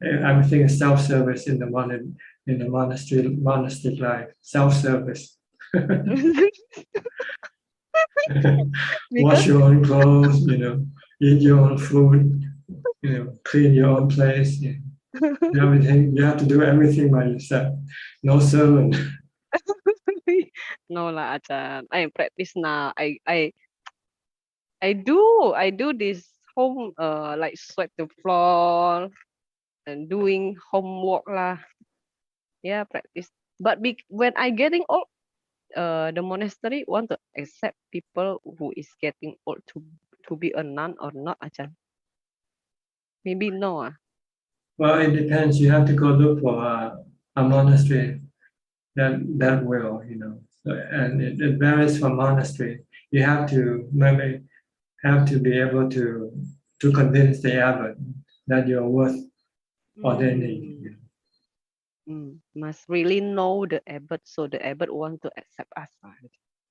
Everything is self-service in the monastic life. Self-service. Wash your own clothes. Eat your own food. Clean your own place. Everything you have to do everything by yourself. No servant. No lah, Ajahn. I practice now. I do this home like sweep the floor and doing homework lah. Yeah, practice. But when I getting old, the monastery want to accept people who is getting old to be a nun or not, Ajahn. Maybe no. Well, it depends. You have to go look for a monastery that will, and it varies from monastery. You have to maybe be able to convince the abbot that you're worth ordaining. Must really know the abbot, so the abbot want to accept us.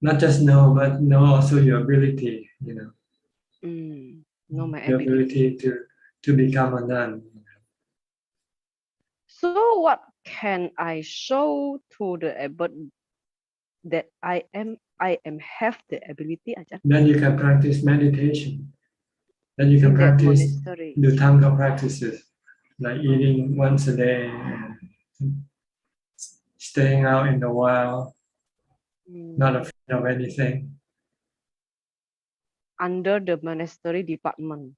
Not just know, but know also your ability. Know my Your ability. ability to become a nun. So what can I show to the abbot that I have the ability, Ajahn? Then you can practice meditation. Then you can In that practice monastery. the Thanga practices, like eating once a day, and staying out in the wild, not afraid of anything. Under the monastery department.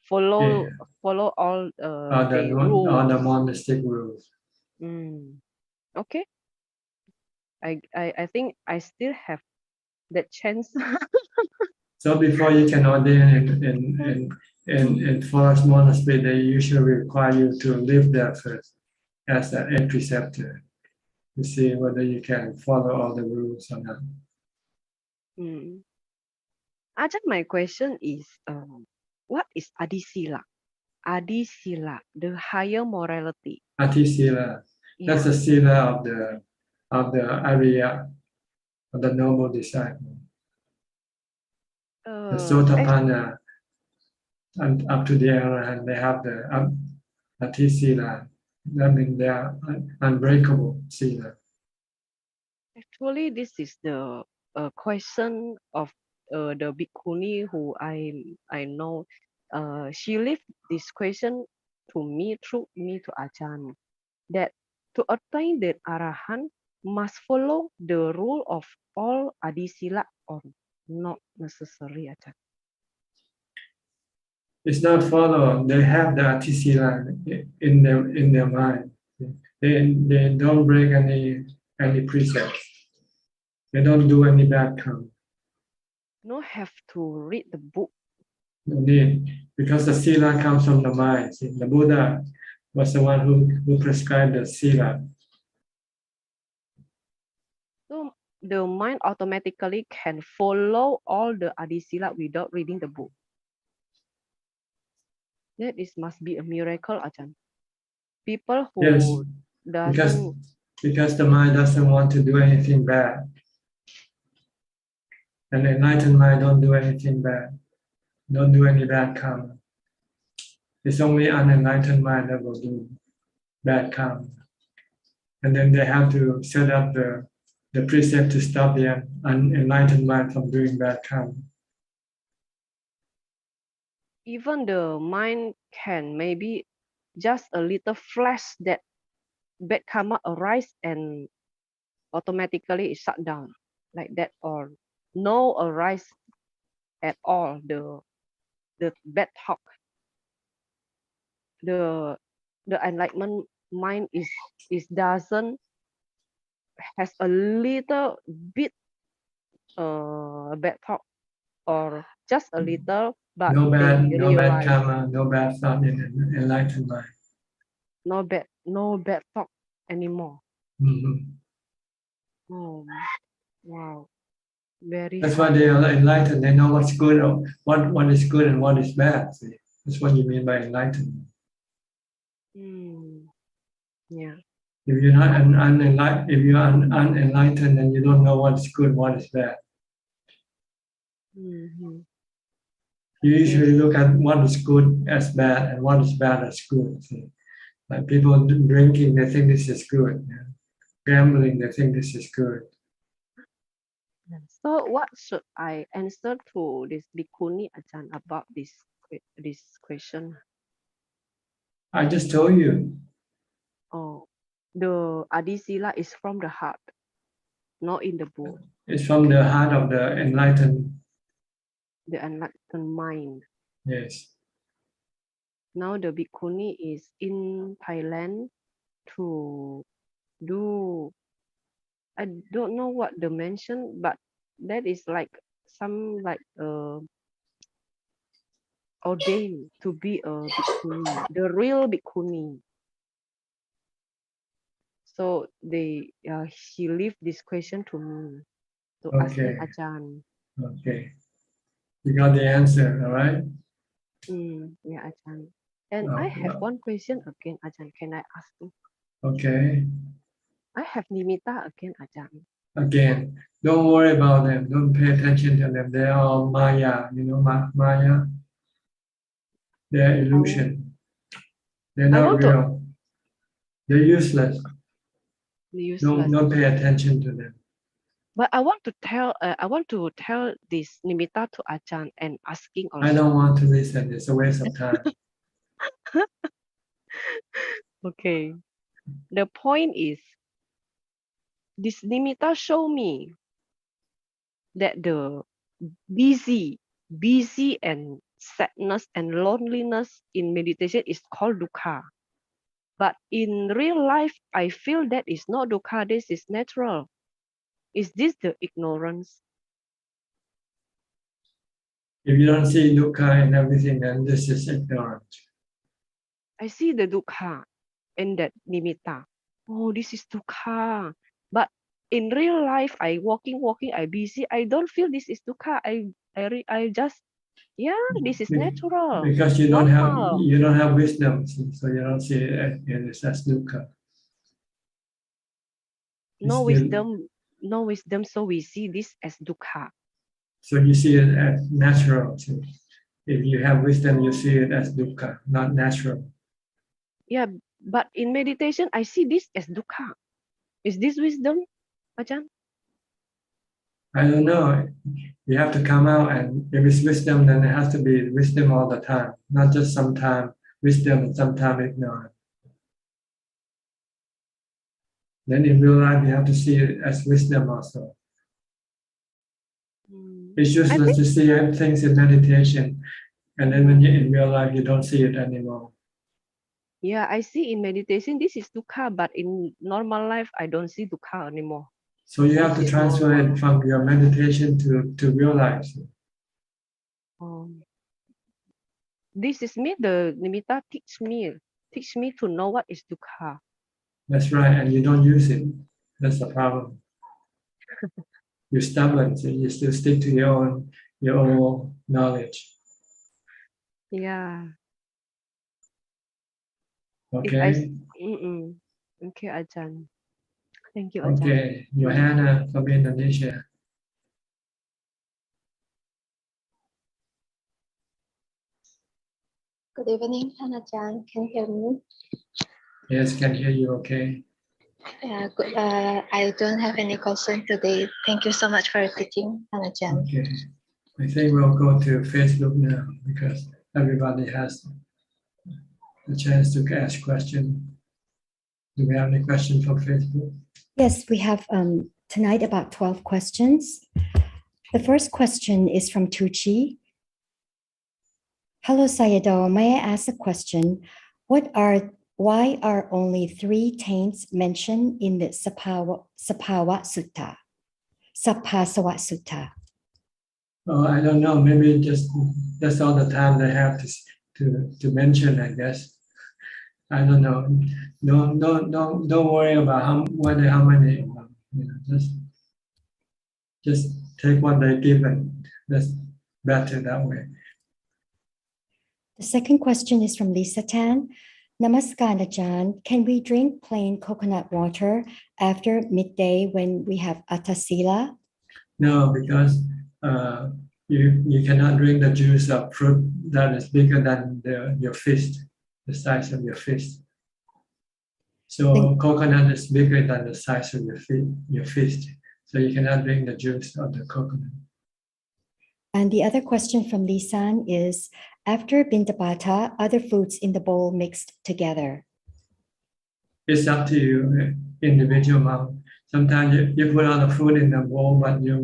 Follow all the rules. All the monastic rules. Okay. I think I still have that chance. So before you can ordain in forest monastery, they usually require you to live there first as a preceptor to see whether you can follow all the rules or not. Ajahn, my question is, what is Adisila? Adisila, the higher morality. Atisila, that's the sila of the Arya, of the noble disciple. The Sotapanna and up to the Arahant, they have the Atisila. That means they are unbreakable sila. Actually, this is the question of the bhikkhuni who I know. She left this question to me through me to Ajahn, that to attain the Arahant must follow the rule of all Adisila or not necessary, Ajahn. It's not follow. They have the Atisila in their mind. They don't break any precepts. They don't do any bad karma. No have to read the book. No need, because the sila comes from the mind. See, the Buddha was the one who prescribed the sila. So the mind automatically can follow all the Adisila without reading the book. That must be a miracle, Ajahn. People who Yes, doesn't Because the mind doesn't want to do anything bad. An enlightened mind don't do anything bad. Don't do any bad karma. It's only unenlightened mind that will do bad karma. And then they have to set up the precept to stop the unenlightened mind from doing bad karma. Even the mind can maybe just a little flash that bad karma arise and automatically it shut down like that, or no arise at all the bad talk. The enlightenment mind is doesn't has a little bit bad talk or just a little, but No bad realize karma, no bad thought in an enlightened mind. no bad thought anymore. Mhm. Oh, wow, very. That's why they are enlightened. They know what's good, or what is good and what is bad. See? That's what you mean by enlightenment. Yeah. If you're not if you're unenlightened, then you don't know what is good, what is bad. Mm-hmm. You usually look at what is good as bad and what is bad as good. See? Like people drinking, they think this is good. Yeah. Gambling, they think this is good. So what should I answer to this Bhikkhuni Ajahn about this question? I just told you. Oh, the Adisila is from the heart, not in the book. It's from the heart of the enlightened. The enlightened mind. Yes. Now the Bhikkhuni is in Thailand to do, I don't know what the mention, but that is like some like ordained to be a Bhikkhuni, the real Bhikkhuni. So he left this question to me to asking Ajahn. Okay. You got the answer, all right? Yeah, Ajahn. And I have one question again, Ajahn. Can I ask you? Okay. I have nimitta again, Ajahn. Again, don't worry about them. Don't pay attention to them. They are all Maya. You know Maya? They're illusion. They're not real. They're useless. Don't pay attention to them. But I want to tell this nimitta to Ajahn and asking also. I don't want to listen. It's a waste of time. Okay. The point is, this nimitta show me that the busy and sadness and loneliness in meditation is called dukkha. But in real life, I feel that is not dukkha, this is natural. Is this the ignorance? If you don't see dukkha in everything, then this is ignorance. I see the dukkha in that nimitta. Oh, this is dukkha. But in real life, I walking, I busy. I don't feel this is dukkha. I just, this is natural. Because you don't have wisdom, so you don't see it as dukkha. No wisdom, so we see this as dukkha. So you see it as natural. So if you have wisdom, you see it as dukkha, not natural. Yeah, but in meditation, I see this as dukkha. Is this wisdom, Ajahn? I don't know. You have to come out, and if it's wisdom, then it has to be wisdom all the time, not just sometimes wisdom and sometimes ignorance. Then in real life, you have to see it as wisdom also. It's useless to see things in meditation, and then when you're in real life, you don't see it anymore. Yeah, I see in meditation, this is dukkha, but in normal life, I don't see dukkha anymore. So you have to transfer it from your meditation to real life. This is me, the nimitta teach me to know what is dukkha. That's right, and you don't use it. That's the problem. You're stubborn, so you still stick to your own knowledge. Yeah. Okay. Okay, Ajahn. Thank you, Ajahn. Okay, Johanna from Indonesia. Good evening, Ajahn. Can you hear me? Yes, can hear you. Okay. Yeah, good. I don't have any question today. Thank you so much for your teaching, Ajahn. Okay. I think we'll go to Facebook now because everybody has a chance to ask questions. Do we have any questions from Facebook? Yes, we have tonight about 12 questions. The first question is from Tucci. Hello, Sayadaw. May I ask a question? Why are only 3 taints mentioned in the Sapawa Sutta? Sapasava Sutta. Oh, I don't know. Maybe just that's all the time they have to mention, I guess. I don't know. Don't worry about how many. You know, just take what they give, and that's better that way. The second question is from Lisa Tan. Namaskar, Ajahn. Can we drink plain coconut water after midday when we have atasila? No, because you cannot drink the juice of fruit that is bigger than your fist, the size of your fist. So coconut is bigger than the size of your fist. So you cannot drink the juice of the coconut. And the other question from Lisan is, after Bindabata, other foods in the bowl mixed together? It's up to you, individual mom. Sometimes you put all the food in the bowl, but you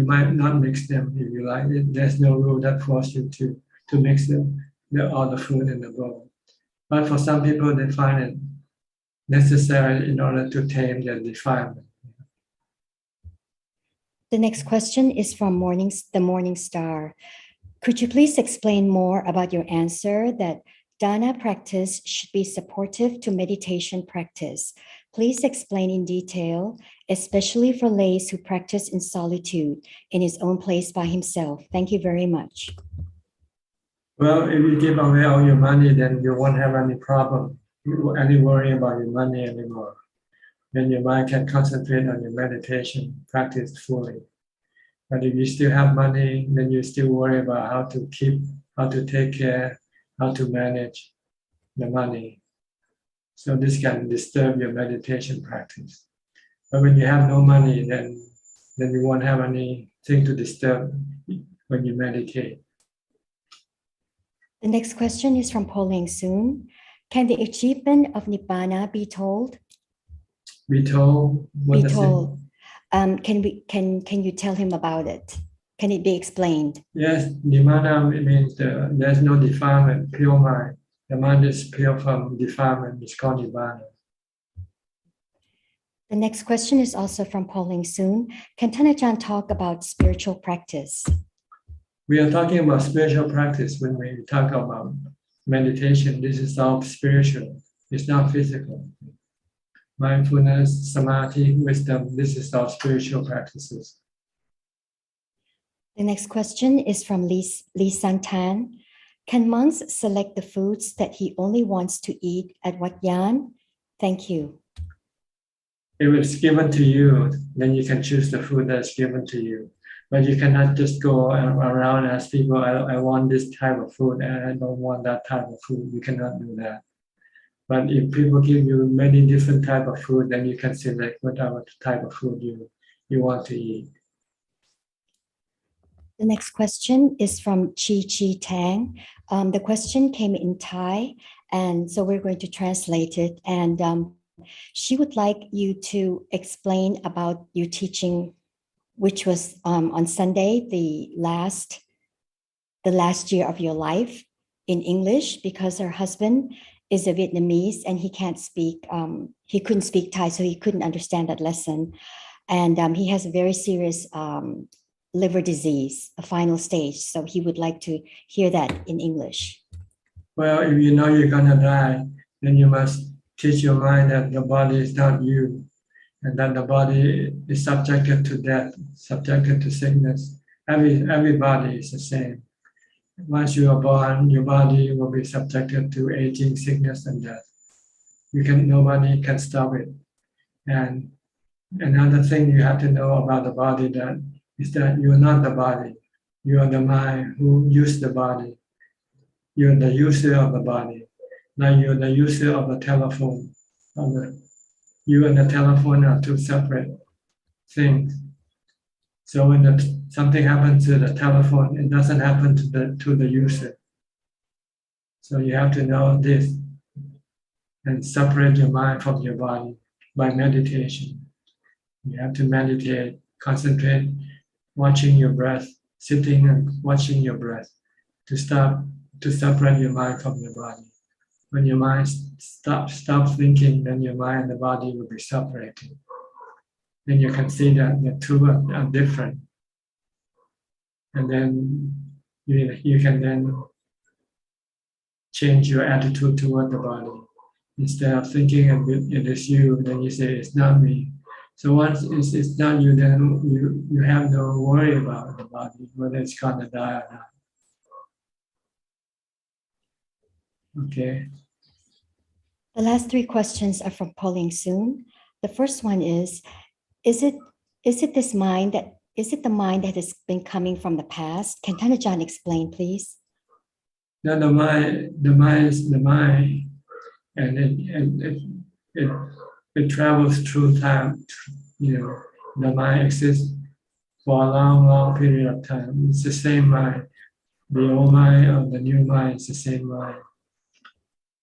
might not mix them if you like it. There's no rule that forces you to mix all the food in the bowl. But for some people, they find it necessary in order to tame their defilement. The next question is from the Morning Star. Could you please explain more about your answer that dana practice should be supportive to meditation practice? Please explain in detail, especially for lays who practice in solitude in his own place by himself. Thank you very much. Well, if you give away all your money, then you won't have any problem, any worry about your money anymore. Then your mind can concentrate on your meditation practice fully. But if you still have money, then you still worry about how to take care, how to manage the money. So this can disturb your meditation practice. But when you have no money, then you won't have anything to disturb when you meditate. The next question is from Pauline Soon. Can the achievement of Nibbana be told? Be told? What be told. Can you tell him about it? Can it be explained? Yes, Nibbana means there's no defilement, pure mind. The mind is pure from defilement. It's called Nibbana. The next question is also from Pauline Soon. Can Ajahn talk about spiritual practice? We are talking about spiritual practice when we talk about meditation. This is all spiritual. It's not physical. Mindfulness, samadhi, wisdom, this is all spiritual practices. The next question is from Lee Santan. Can monks select the foods that he only wants to eat at Wat Yan? Thank you. If it's given to you, then you can choose the food that's given to you. But you cannot just go around and ask people, I want this type of food and I don't want that type of food. You cannot do that. But if people give you many different type of food, then you can select whatever type of food you want to eat. The next question is from Chi Chi Tang. The question came in Thai, and so we're going to translate it. And she would like you to explain about your teaching, which was on Sunday, the last year of your life in English, because her husband is a Vietnamese and he couldn't speak Thai, so he couldn't understand that lesson. And he has a very serious liver disease, a final stage. So he would like to hear that in English. Well, if you know you're gonna die, then you must teach your mind that the body is not you, and that the body is subjected to death, subjected to sickness. Everybody is the same. Once you are born, your body will be subjected to aging, sickness, and death. Nobody can stop it. And another thing you have to know about the body is that you are not the body. You are the mind who uses the body. You are the user of the body. Now you are the user of the telephone. You and the telephone are two separate things. So when something happens to the telephone, it doesn't happen to the user. So you have to know this and separate your mind from your body by meditation. You have to meditate, concentrate, watching your breath, sitting and watching your breath to separate your mind from your body. When your mind stops thinking, then your mind and the body will be separated. Then you can see that the two are different. And then you can then change your attitude toward the body. Instead of thinking it is you, then you say it's not me. So once it's not you, then you have no worry about the body, whether it's gonna die or not. Okay. The last three questions are from Pauline Soon. The first one is it the mind that has been coming from the past? Can Thanajan explain, please? No, the mind is the mind, and it travels through time. You know, the mind exists for a long period of time. It's the same mind. The old mind or the new mind is the same mind.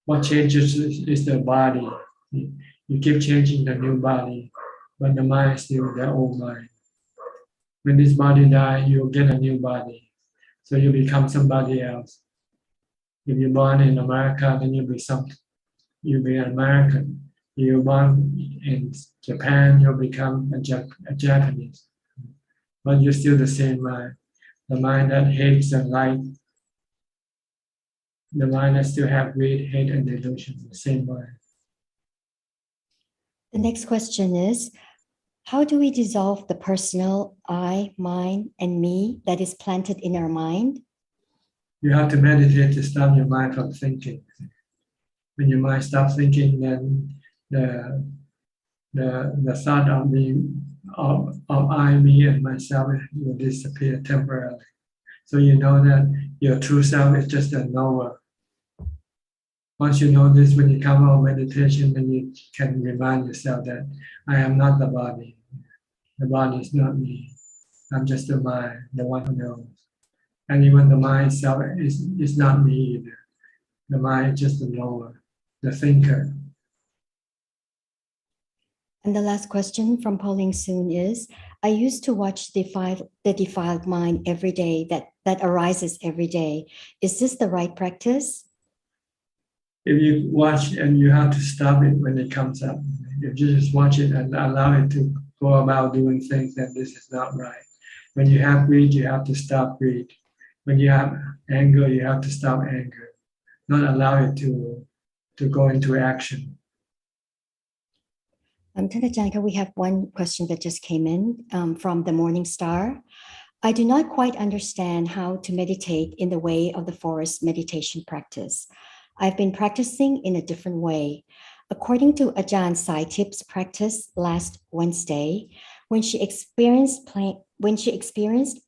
What changes is the body. You keep changing the new body, but the mind is still the old mind. When this body dies, you'll get a new body. So you become somebody else. If you're born in America, then you'll be an American. If you're born in Japan, you'll become a Japanese. But you're still the same mind. The mind that hates and likes. The mind that still have greed, hate, and delusion, the same mind. The next question is, how do we dissolve the personal I, mine, and me that is planted in our mind? You have to meditate to stop your mind from thinking. When your mind stops thinking, then the thought of me, of I, me, and myself will disappear temporarily. So you know that your true self is just a knower. Once you know this, when you come out of meditation, then you can remind yourself that I am not the body. The body is not me. I'm just the mind, the one who knows. And even the mind itself is not me either. The mind is just the knower, the thinker. And the last question from Pauline Soon is, I used to watch the defiled mind every day that arises every day. Is this the right practice? If you watch and you have to stop it when it comes up. If you just watch it and allow it to go about doing things, then this is not right. When you have greed, you have to stop greed. When you have anger, you have to stop anger. Not allow it to go into action. Thanajan, we have one question that just came in from the Morning Star. I do not quite understand how to meditate in the way of the forest meditation practice. I've been practicing in a different way. According to Ajaan Suchart's practice last Wednesday, when she experienced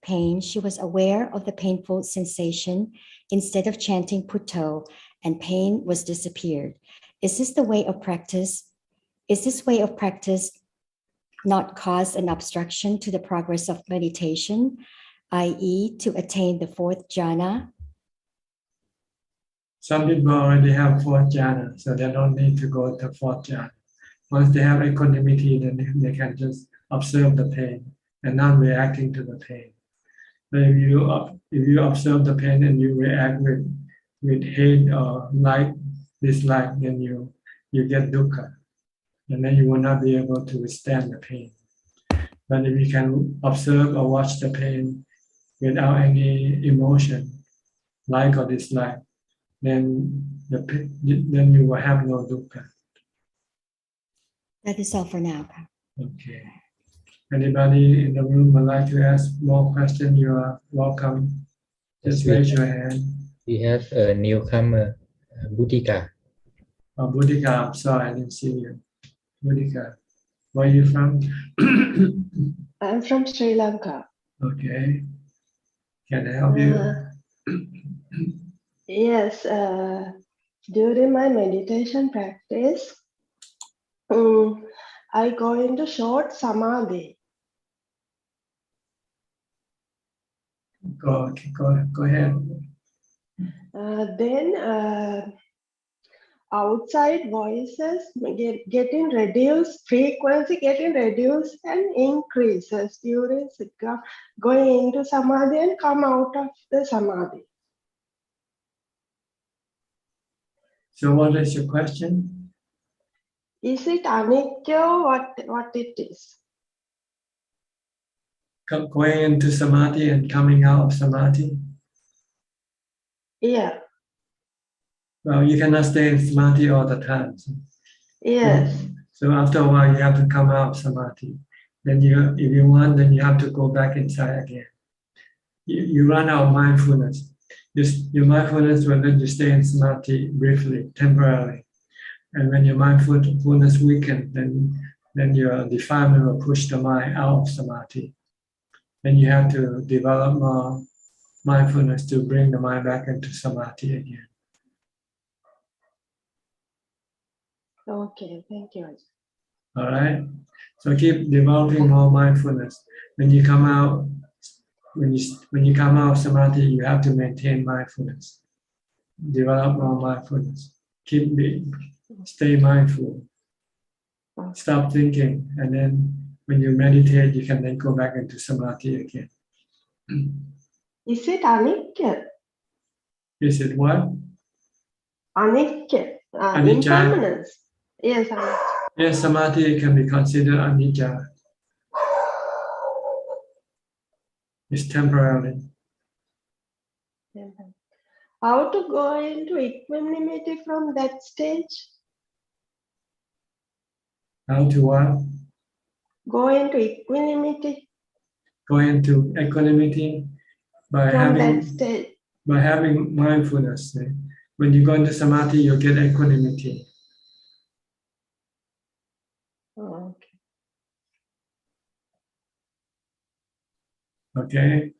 pain, she was aware of the painful sensation instead of chanting Putto, and pain was disappeared. Is this way of practice not cause an obstruction to the progress of meditation, i.e., to attain the fourth jhana? Some people already have fourth jhana, so they don't need to go to fourth jhana. Once they have equanimity, then they can just observe the pain and not reacting to the pain. But if you observe the pain and you react with hate or dislike, then you get dukkha, and then you will not be able to withstand the pain. But if you can observe or watch the pain without any emotion, like or dislike, then you will have no dukkha. That is all for now. Okay. Anybody in the room would like to ask more questions? You are welcome. Just raise your hand. We have a newcomer, Buddhika. Oh, Buddhika, I'm sorry, I didn't see you. Buddhika, Where are you from? I'm from Sri Lanka. Okay. Can I help you? Yes, during my meditation practice, I go into short samadhi. Go ahead. Then outside voices getting reduced, frequency getting reduced and increases during going into samadhi and come out of the samadhi. So what is your question? Is it anicca? What it is? Going into samadhi and coming out of samadhi? Yeah. Well, you cannot stay in samadhi all the time. Yes. So after a while, you have to come out of samadhi. Then if you want, then you have to go back inside again. You run out of mindfulness. Your mindfulness will let you stay in samadhi briefly, temporarily. And when your mindfulness weakens, then your defilement will push the mind out of samadhi. Then you have to develop more mindfulness to bring the mind back into samadhi again. Okay, thank you. All right. So keep developing more mindfulness. When you come out, when you come out of samadhi, you have to maintain mindfulness. Develop more mindfulness. Stay mindful. Stop thinking, and then when you meditate, you can then go back into samadhi again. Is it anicca? Is it what? Anicca. Anicca. Impermanence. Yes, anicca. Yes, samadhi can be considered anicca. It's temporary. How to go into equanimity from that stage? How to what? Go into equanimity Go into equanimity by from that stage. having mindfulness. When you go into samadhi, you get equanimity. Oh, Okay.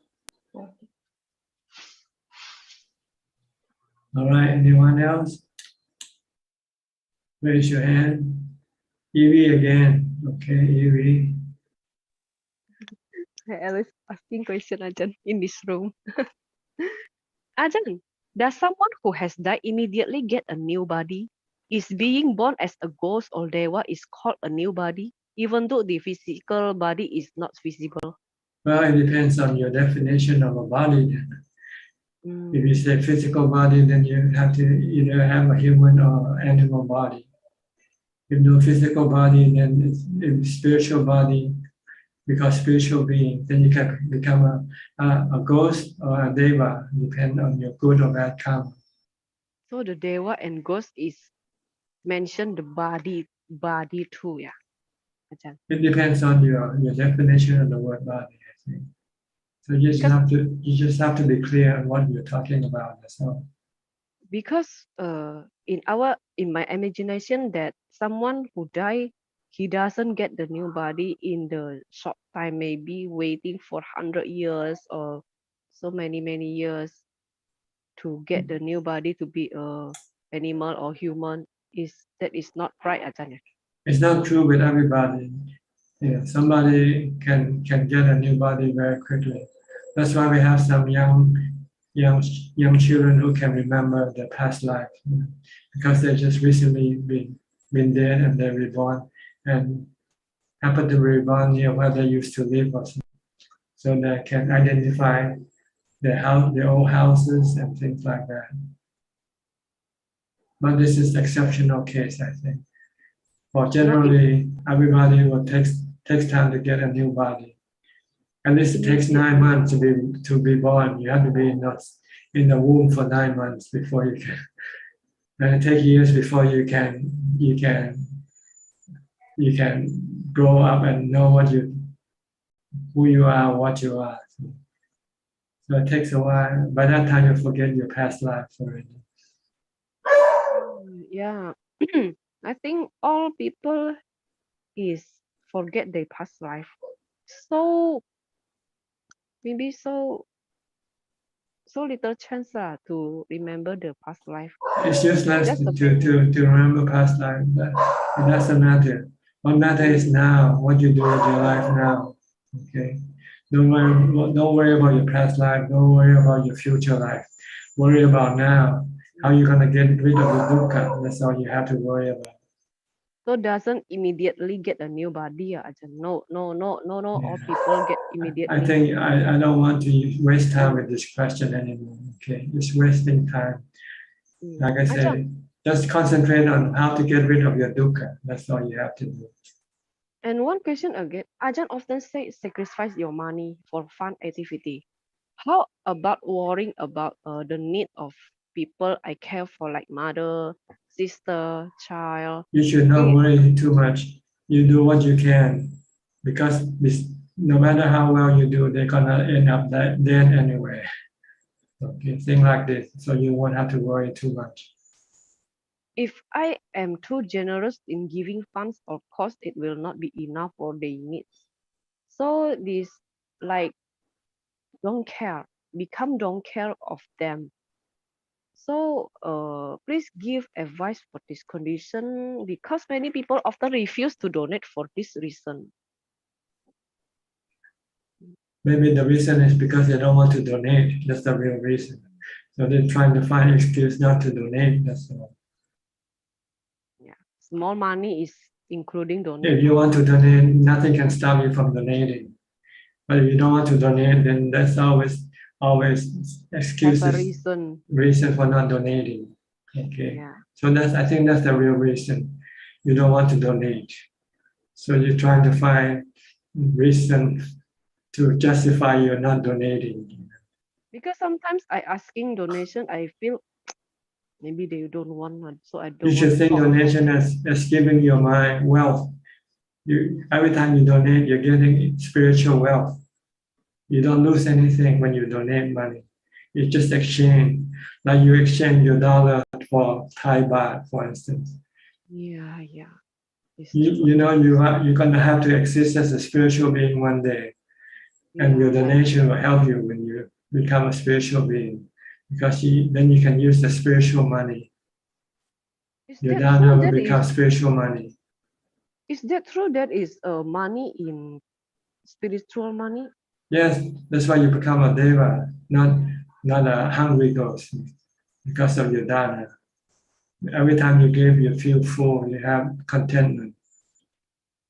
All right. Anyone else? Raise your hand. Evie again. Okay, Evie. I always asking question, Ajahn, in this room. Ajahn, does someone who has died immediately get a new body? Is being born as a ghost or deva is called a new body, even though the physical body is not visible? Well, it depends on your definition of a body. If you say physical body, then you have to either have a human or animal body. If no physical body, then it's spiritual body, because spiritual being, then you can become a ghost or a deva, depend on your good or bad karma. So the deva and ghost is mentioned the body too, yeah. Ajahn. It depends on your definition of the word body, I think. So you just have to be clear on what you're talking about. That's all. Because in my imagination that someone who died, he doesn't get the new body in the short time, maybe waiting for 100 years or so many years to get the new body to be a animal or human. That is not right, Ajahn? It's not true with everybody. Yeah, somebody can get a new body very quickly. That's why we have some young children who can remember their past life, because they just recently been dead and they're reborn and happen to be reborn near where they used to live, or something. So they can identify their old houses and things like that. But this is exceptional case, I think. But generally, everybody will takes time to get a new body. At least it takes 9 months to be born. You have to be in the womb for 9 months before you can. And it takes years before you can grow up and know who you are, what you are. So it takes a while. By that time, you forget your past life already. Yeah, I think all people is forget their past life. So maybe so little chance to remember the past life. It's useless That's the to remember past life. It doesn't matter. What matters is now, what you do with your life now. Okay. Don't worry about your past life. Don't worry about your future life. Worry about now. How you're gonna get rid of the dukkha. That's all you have to worry about. So doesn't immediately get a new body, Ajahn? No. All people get immediately. I think I don't want to waste time with this question anymore. Okay, it's wasting time. Like I said, just concentrate on how to get rid of your dukkha. That's all you have to do. And one question again, Ajahn often say sacrifice your money for fun activity. How about worrying about the need of people I care for, like mother, sister, child? You should not worry too much. You do what you can, because no matter how well you do, they're gonna end up dead anyway. Okay, things like this, so you won't have to worry too much. If I am too generous in giving funds, of course, it will not be enough for their needs. So this, like, don't care of them. So please give advice for this condition, because many people often refuse to donate for this reason. Maybe the reason is because they don't want to donate. That's the real reason. So they're trying to find an excuse not to donate. That's all. Yeah, small money is including donation. If you want to donate, nothing can stop you from donating. But if you don't want to donate, then that's always excuses. That's a reason for not donating. Okay. Yeah. So I think that's the real reason. You don't want to donate. So you're trying to find reason to justify you're not donating. Because sometimes I asking donation, I feel maybe they don't want, so I don't. You should think donation as giving your mind wealth. Every time you donate, you're getting spiritual wealth. You don't lose anything when you donate money. You just exchange, like you exchange your dollar for Thai baht, for instance. Yeah. You know you're gonna have to exist as a spiritual being one day, and your donation will help you when you become a spiritual being, because then you can use the spiritual money. Your dana will become spiritual money. Is that true? That is money in spiritual money? Yes, that's why you become a deva, not a hungry ghost, because of your dana. Every time you give, you feel full, you have contentment.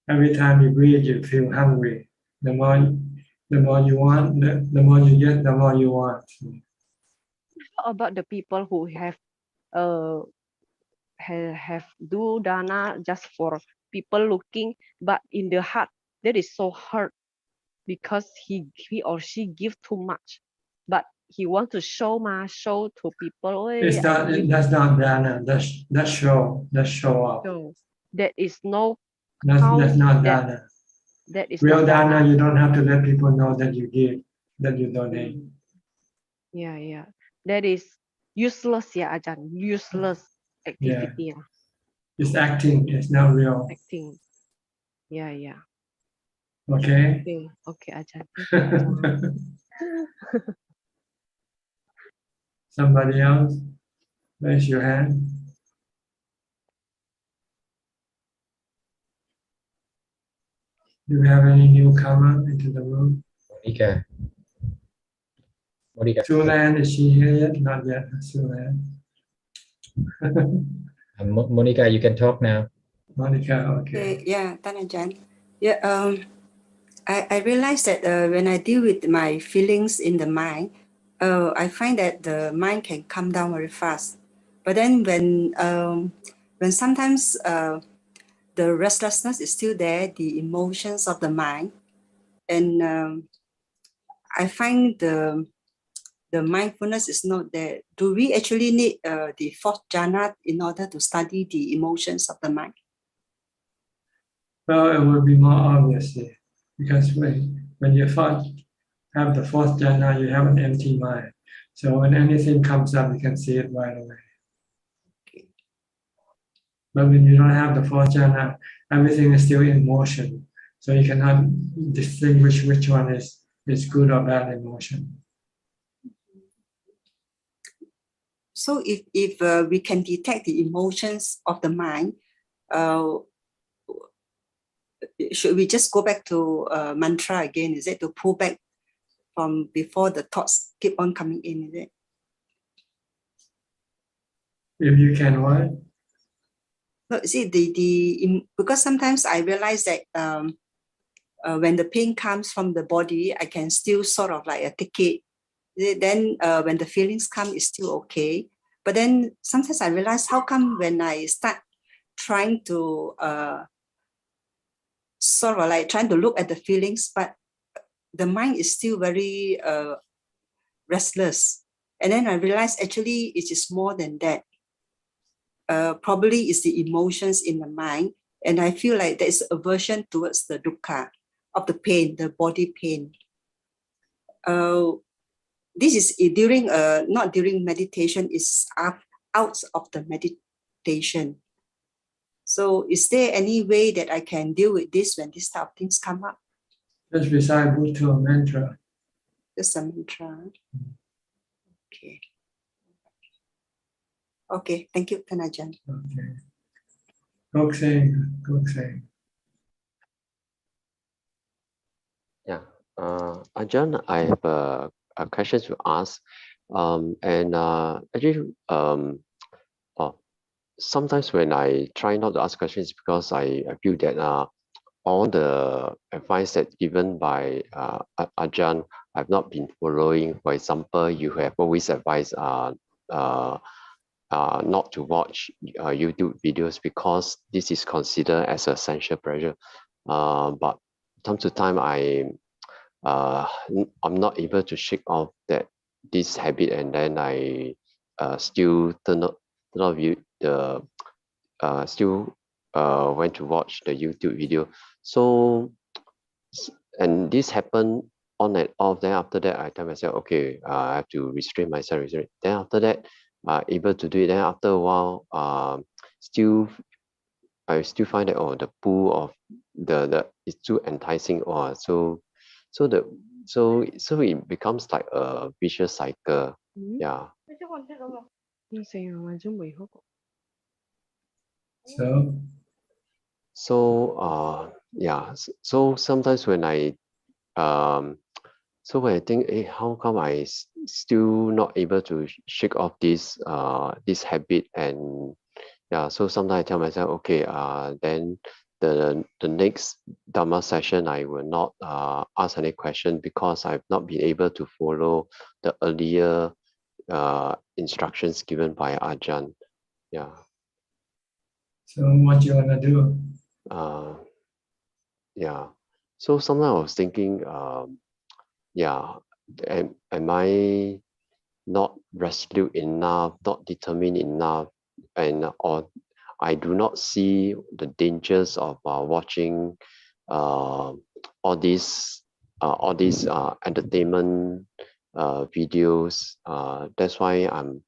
Every time you breathe, you feel hungry. The more you want, the more you get, the more you want. How about the people who have do dana just for people looking, but in the heart that is so hurt because he or she give too much, but he want to show to people. That's not dana. That's show. That's show off. So that is no. That's not dana. That is real not dana. You don't have to let people know that you give, that you donate. Yeah. That is useless, Ajahn. Useless activity. Yeah. It's acting. It's not real. Acting. Yeah. Okay. Okay, Ajahn. Somebody else, raise your hand. Do we have any newcomer into the room? Monica. Sulan, is she here yet? Not yet, Sulan. Monica, you can talk now. Monica, okay. Yeah, Ajahn. Yeah, I realized that when I deal with my feelings in the mind, I find that the mind can come down very fast. But then when sometimes the restlessness is still there, the emotions of the mind, and I find the mindfulness is not there. Do we actually need the fourth jhana in order to study the emotions of the mind? Well, it will be more obvious, because when you have the fourth jhana, you have an empty mind. So when anything comes up, you can see it right away. But when you don't have the fourth jhana, everything is still in motion. So you cannot distinguish which one is good or bad emotion. So if we can detect the emotions of the mind, should we just go back to mantra again? Is it to pull back from before the thoughts keep on coming in? Is it? If you can what? No, see because sometimes I realize that when the pain comes from the body, I can still sort of like take it. Then when the feelings come, it's still okay. But then sometimes I realize how come when I start trying to sort of like trying to look at the feelings, but the mind is still very restless. And then I realize actually it is more than that. Probably it's the emotions in the mind. And I feel like there is aversion towards the dukkha of the pain, the body pain. This is during, not during meditation, it's out of the meditation. So is there any way that I can deal with this when these type of things come up? Just recite Buddha mantra. Just a mantra. Okay. Okay, thank you, Ajaan. Okay. Gokseng. Yeah, Ajaan, I have a question to ask. Actually, sometimes when I try not to ask questions because I feel that all the advice that given by Ajaan I've not been following. For example, you have always advised not to watch YouTube videos because this is considered as essential pressure. But time to time, I'm not able to shake off this habit, and then I still went to watch the YouTube video. So, and this happened on and off. Then after that, I tell myself, okay, I have to restrain myself. Then after that, able to do it. Then after a while, I still find that the pull of the is too enticing. So it becomes like a vicious cycle. Yeah. So sometimes when I think, hey, how come I still not able to shake off this habit? And so sometimes I tell myself, okay, then the next Dhamma session I will not ask any question because I've not been able to follow the earlier instructions given by Ajaan. Yeah. So what you wanna do? So sometimes I was thinking, am I not resolute enough, not determined enough, or I do not see the dangers of watching all these entertainment videos. That's why I'm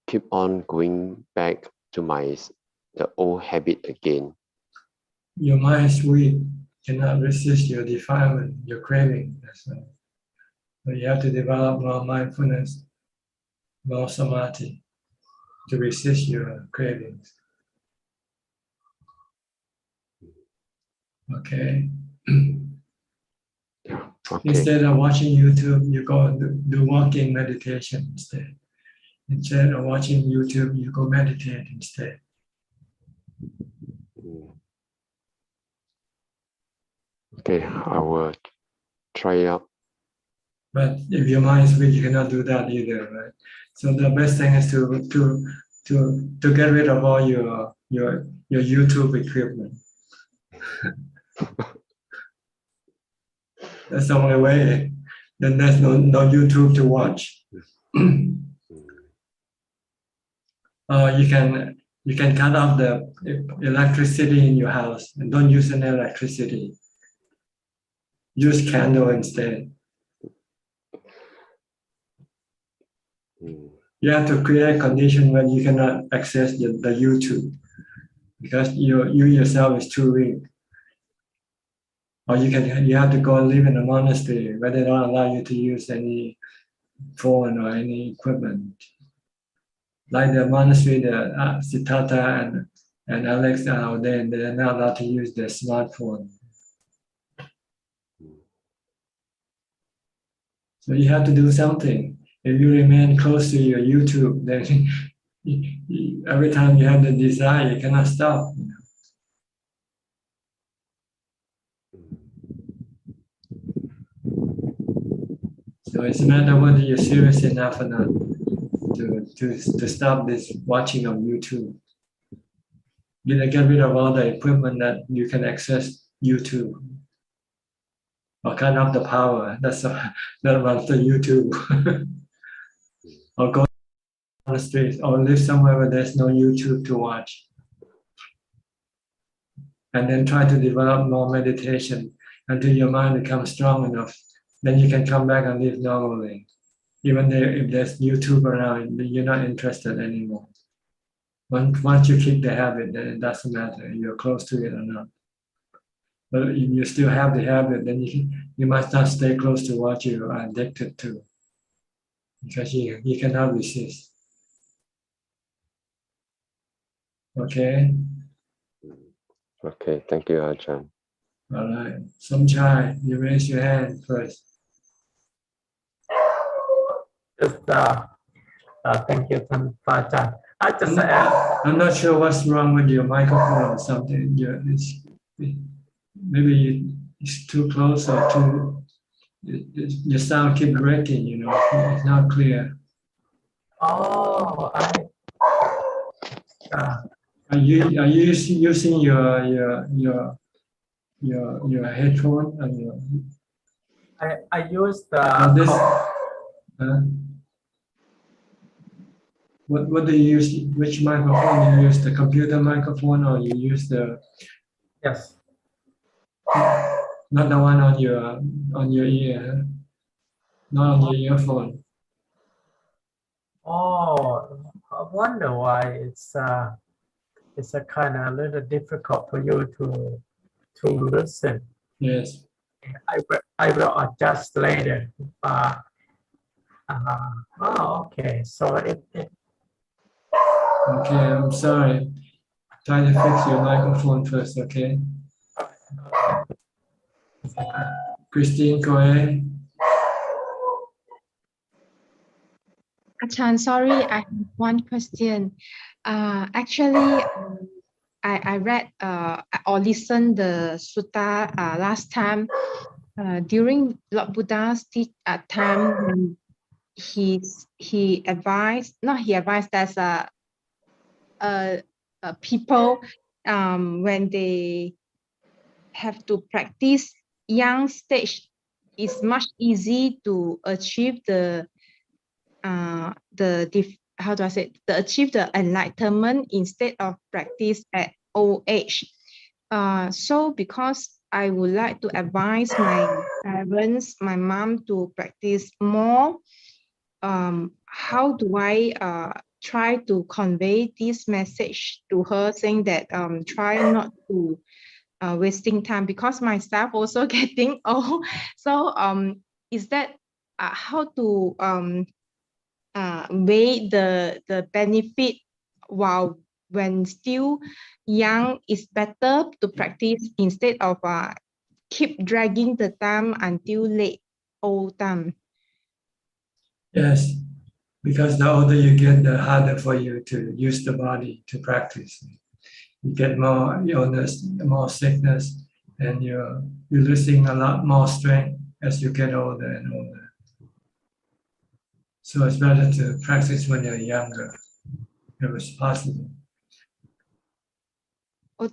keep on going back to the old habit again. Your mind is weak, cannot resist your defilement, your craving. So you have to develop more mindfulness, more samadhi to resist your cravings. Okay. Instead of watching YouTube, you go and do walking meditation instead. Instead of watching YouTube, you go meditate instead. Okay, I will try it out. But if your mind is weak, you cannot do that either, right? So the best thing is to get rid of all your YouTube equipment. That's the only way. Then there's no YouTube to watch. You can cut off the electricity in your house and don't use any electricity. Use candle instead. You have to create a condition when you cannot access the YouTube because you yourself is too weak. or you have to go and live in a monastery where they don't allow you to use any phone or any equipment. Like the monastery, the Siddhartha and Alex are there, they're not allowed to use their smartphone. So you have to do something. If you remain close to your YouTube, then every time you have the desire, you cannot stop. So it's a matter whether you're serious enough or not to stop this watching of YouTube. You get rid of all the equipment that you can access YouTube. Or cut off the power. That runs the YouTube. Or go on the streets, or live somewhere where there's no YouTube to watch. And then try to develop more meditation until your mind becomes strong enough. Then you can come back and live normally. Even if there's YouTube around, you're not interested anymore. Once you kick the habit, then it doesn't matter if you're close to it or not. But if you still have the habit, then you must not stay close to what you are addicted to, because you cannot resist. Okay? Okay, thank you, Ajahn. All right. Somchai, you raise your hand first. Just thank you, Ajahn. I'm not sure what's wrong with your microphone or something. Maybe it's too close or too. Your sound keeps breaking. It's not clear. Oh, Are you using your headphone and I use the what do you use? Which microphone do you use? The computer microphone, or you use the? Yes. Not the one on your ear, not on your earphone. Oh, I wonder why it's a kind of a little difficult for you to listen. Yes. I will adjust later. Okay. So it. Okay, I'm sorry. Try to fix your microphone first, okay? Christine, go ahead. Ajahn, sorry, I have one question. Actually, I read or listened the sutta last time during Lord Buddha's time when he advised, there's people when they have to practice young stage, it's much easy to achieve the achieve the enlightenment instead of practice at old age. So because I would like to advise my parents, my mom to practice more, how do I try to convey this message to her, saying that try not to wasting time, because myself also getting old. So is that how to weigh the benefit while when still young is better to practice instead of keep dragging the time until late old time? Yes, because the older you get, the harder for you to use the body to practice. You get more illness, more sickness, and you're losing a lot more strength as you get older and older. So it's better to practice when you're younger, if it's possible. But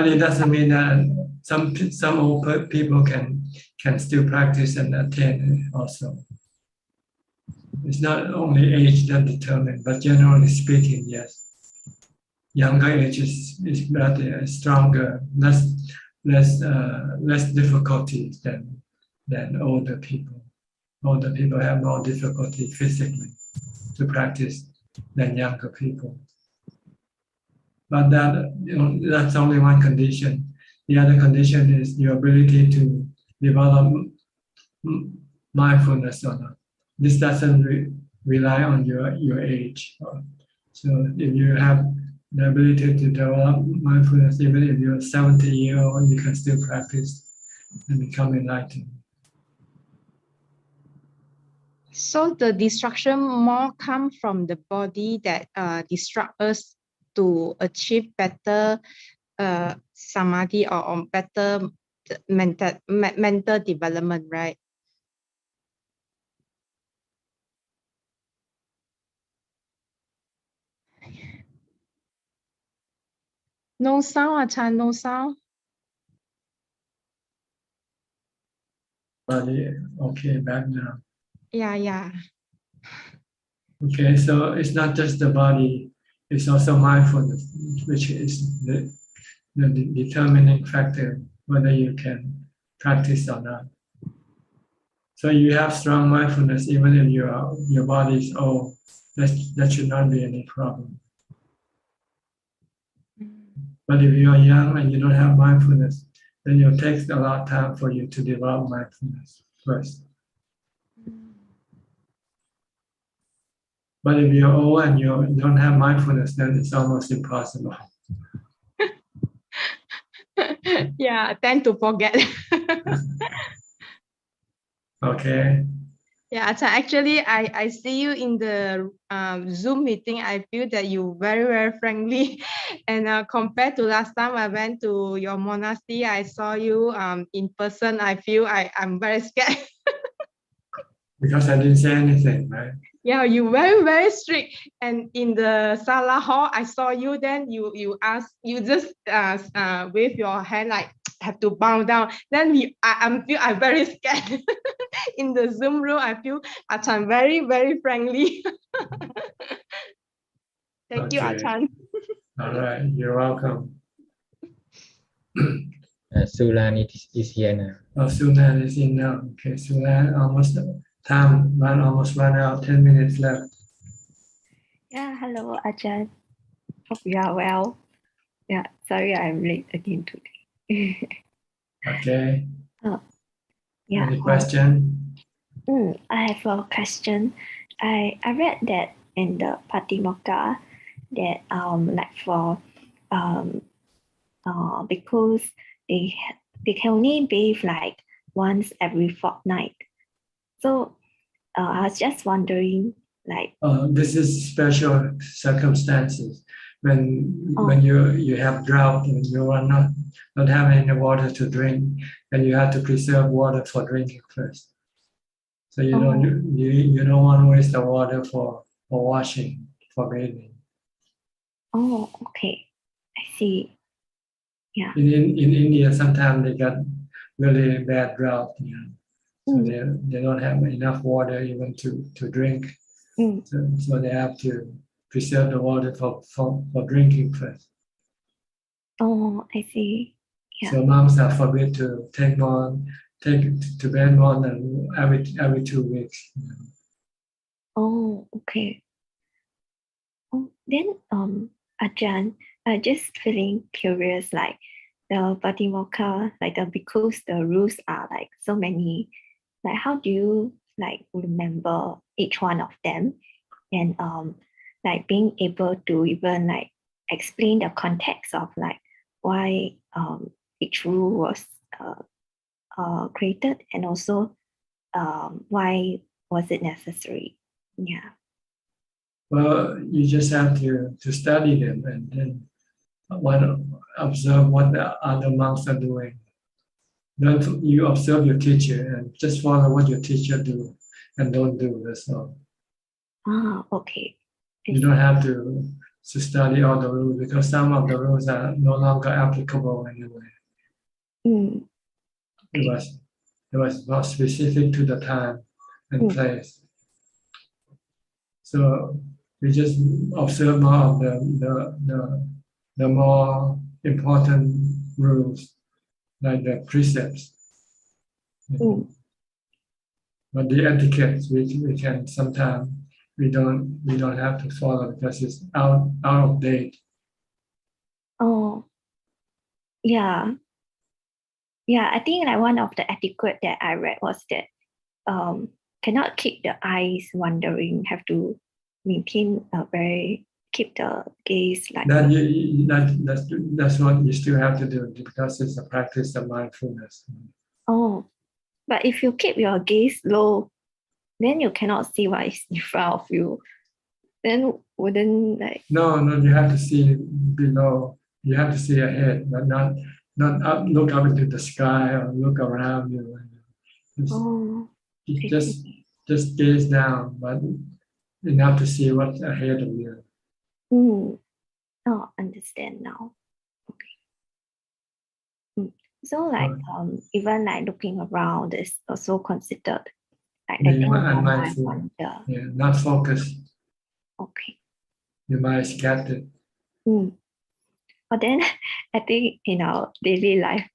it doesn't mean that some old people can still practice and attain also. It's not only age that determines, but generally speaking, yes. Younger age is better, stronger, less difficulties than older people. Older people have more difficulty physically to practice than younger people. But that's only one condition. The other condition is your ability to develop mindfulness or not. This doesn't rely on your age. So if you have the ability to develop mindfulness, even if you're 70-year-old, you can still practice and become enlightened. So the distraction more come from the body that distract us to achieve better samadhi or better mental development, right? No sound, Ajahn, no sound. Body, okay, back now. Yeah. Okay, so it's not just the body, it's also mindfulness, which is the determining factor whether you can practice or not. So you have strong mindfulness even if your body is old. That should not be any problem. But if you are young and you don't have mindfulness, then it takes a lot of time for you to develop mindfulness first. But if you're old and you don't have mindfulness, then it's almost impossible. Yeah, I tend to forget. Okay. Yeah, actually, I see you in the Zoom meeting. I feel that you very, very friendly. And compared to last time I went to your monastery, I saw you in person. I feel I'm very scared. Because I didn't say anything, right? Yeah, you very, very strict. And in the Sala hall, I saw you, then you just wave your hand like have to bow down. Then I'm very scared. In the Zoom room, I feel Ajahn very, very friendly. Thank you, Ajahn. All right, you're welcome. Sulan is here now. Oh, Sulan is in now. Okay, Sulan, almost run out, 10 minutes left. Yeah, hello, Ajahn. Hope you are well. Yeah, sorry I'm late again today. Okay. Yeah. Any question? I have a question. I read that in the Patimokkha that like for because they can only bathe like once every fortnight. So I was just wondering, like this is special circumstances when you have drought and you are not having any water to drink, and you have to preserve water for drinking first. So you don't want to waste the water for washing, for bathing. Oh, okay, I see. Yeah. In India, sometimes they got really bad drought, so they don't have enough water even to drink. So they have to preserve the water for drinking first. Oh, I see. Yeah. So monks are forbid to take to bathe more than every 2 weeks. Oh, okay. Oh, then Ajahn, just feeling curious, like the Patimokkha, like the because the rules are like so many, like how do you like remember each one of them, and like being able to even like explain the context of like why each rule was created, and also why was it necessary? Yeah. Well, you just have to study them and then observe what the other monks are doing. Don't you observe your teacher and just follow what your teacher do and don't do. That's all. Ah, okay. You don't have to study all the rules because some of the rules are no longer applicable anyway. Okay. It was not specific to the time and place. So we just observe more of the more important rules, like the precepts. But the etiquettes, we can sometimes we don't have to follow because it's out of date. Oh, yeah. Yeah, I think like one of the etiquette that I read was that cannot keep the eyes wandering, have to maintain a very, keep the gaze like. That's what you still have to do because it's a practice of mindfulness. Oh, but if you keep your gaze low, then you cannot see what is in front of you. Then wouldn't like. No, you have to see below. You have to see ahead, but not up, look up into the sky or look around you. Just gaze down, but enough to see what's ahead of you. Oh, understand now. Okay. So like even like looking around is also considered like mindful. Yeah, not focused. Okay. Your mind is scattered. But then I think in our daily life,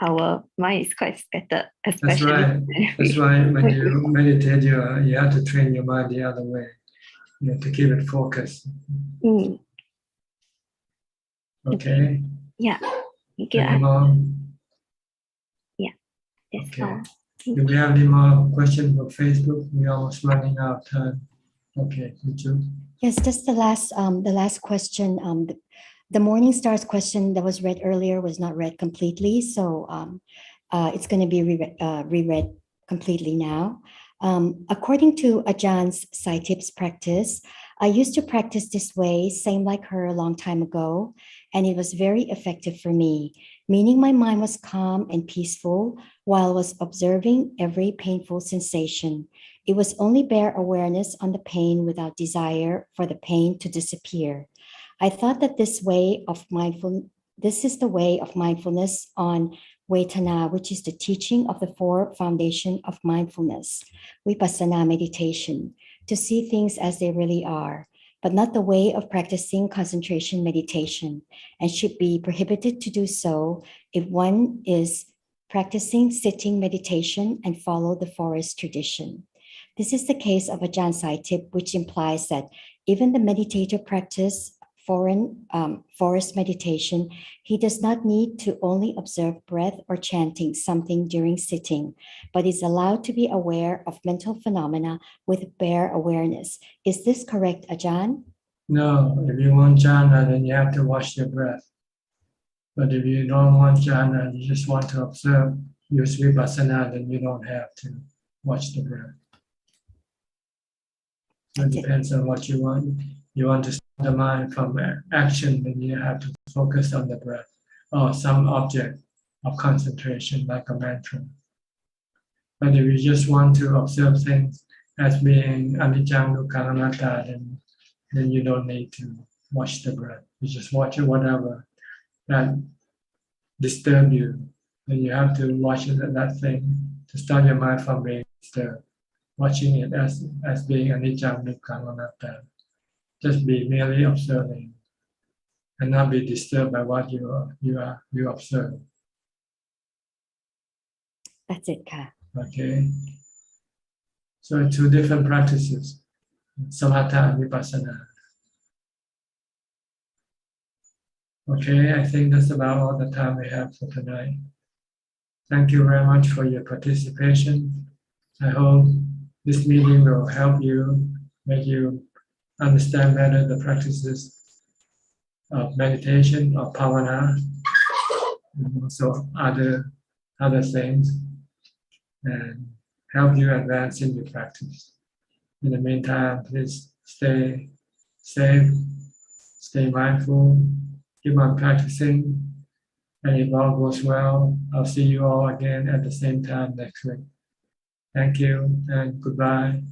our mind is quite scattered. That's right. That's why when you meditate, you have to train your mind the other way. You have to keep it focused. Okay. Yeah. Any more? Yeah. That's okay. all. Do we have any more questions from Facebook? We're almost running out of time. Okay, you too. Yes, just the last question. The Morning Stars question that was read earlier was not read completely, so it's going to be reread completely now. According to Ajaan's Sai Tips practice, I used to practice this way, same like her a long time ago, and it was very effective for me, meaning my mind was calm and peaceful while I was observing every painful sensation. It was only bare awareness on the pain without desire for the pain to disappear. I thought that this is the way of mindfulness on Vedana, which is the teaching of the 4 foundation of mindfulness, Vipassana meditation, to see things as they really are, but not the way of practicing concentration meditation, and should be prohibited to do so if one is practicing sitting meditation and follow the forest tradition. This is the case of Ajaan Sai Tip, which implies that even the meditator practice forest meditation, he does not need to only observe breath or chanting something during sitting, but is allowed to be aware of mental phenomena with bare awareness. Is this correct, Ajaan? No, if you want jhana, then you have to watch your breath. But if you don't want jhana, you just want to observe, use vipassana, then you don't have to watch the breath. So it depends on what you want. You want to stop the mind from action, then you have to focus on the breath or some object of concentration like a mantra. But if you just want to observe things as being anicca, dukkha, anatta, then you don't need to watch the breath. You just watch it, whatever that disturb you. Then you have to watch that thing to stop your mind from being disturbed. Watching it as being anicca, dukkha, anatta. Just be merely observing and not be disturbed by what you observe. That's it, Ka. Okay. So 2 different practices, samatha and vipassana. Okay, I think that's about all the time we have for tonight. Thank you very much for your participation. I hope this meeting will help you, make you understand better the practices of meditation or bhavana, and also other things, and help you advance in your practice. In the meantime, please stay safe, stay mindful, keep on practicing, and if all goes well, I'll see you all again at the same time next week. Thank you and goodbye.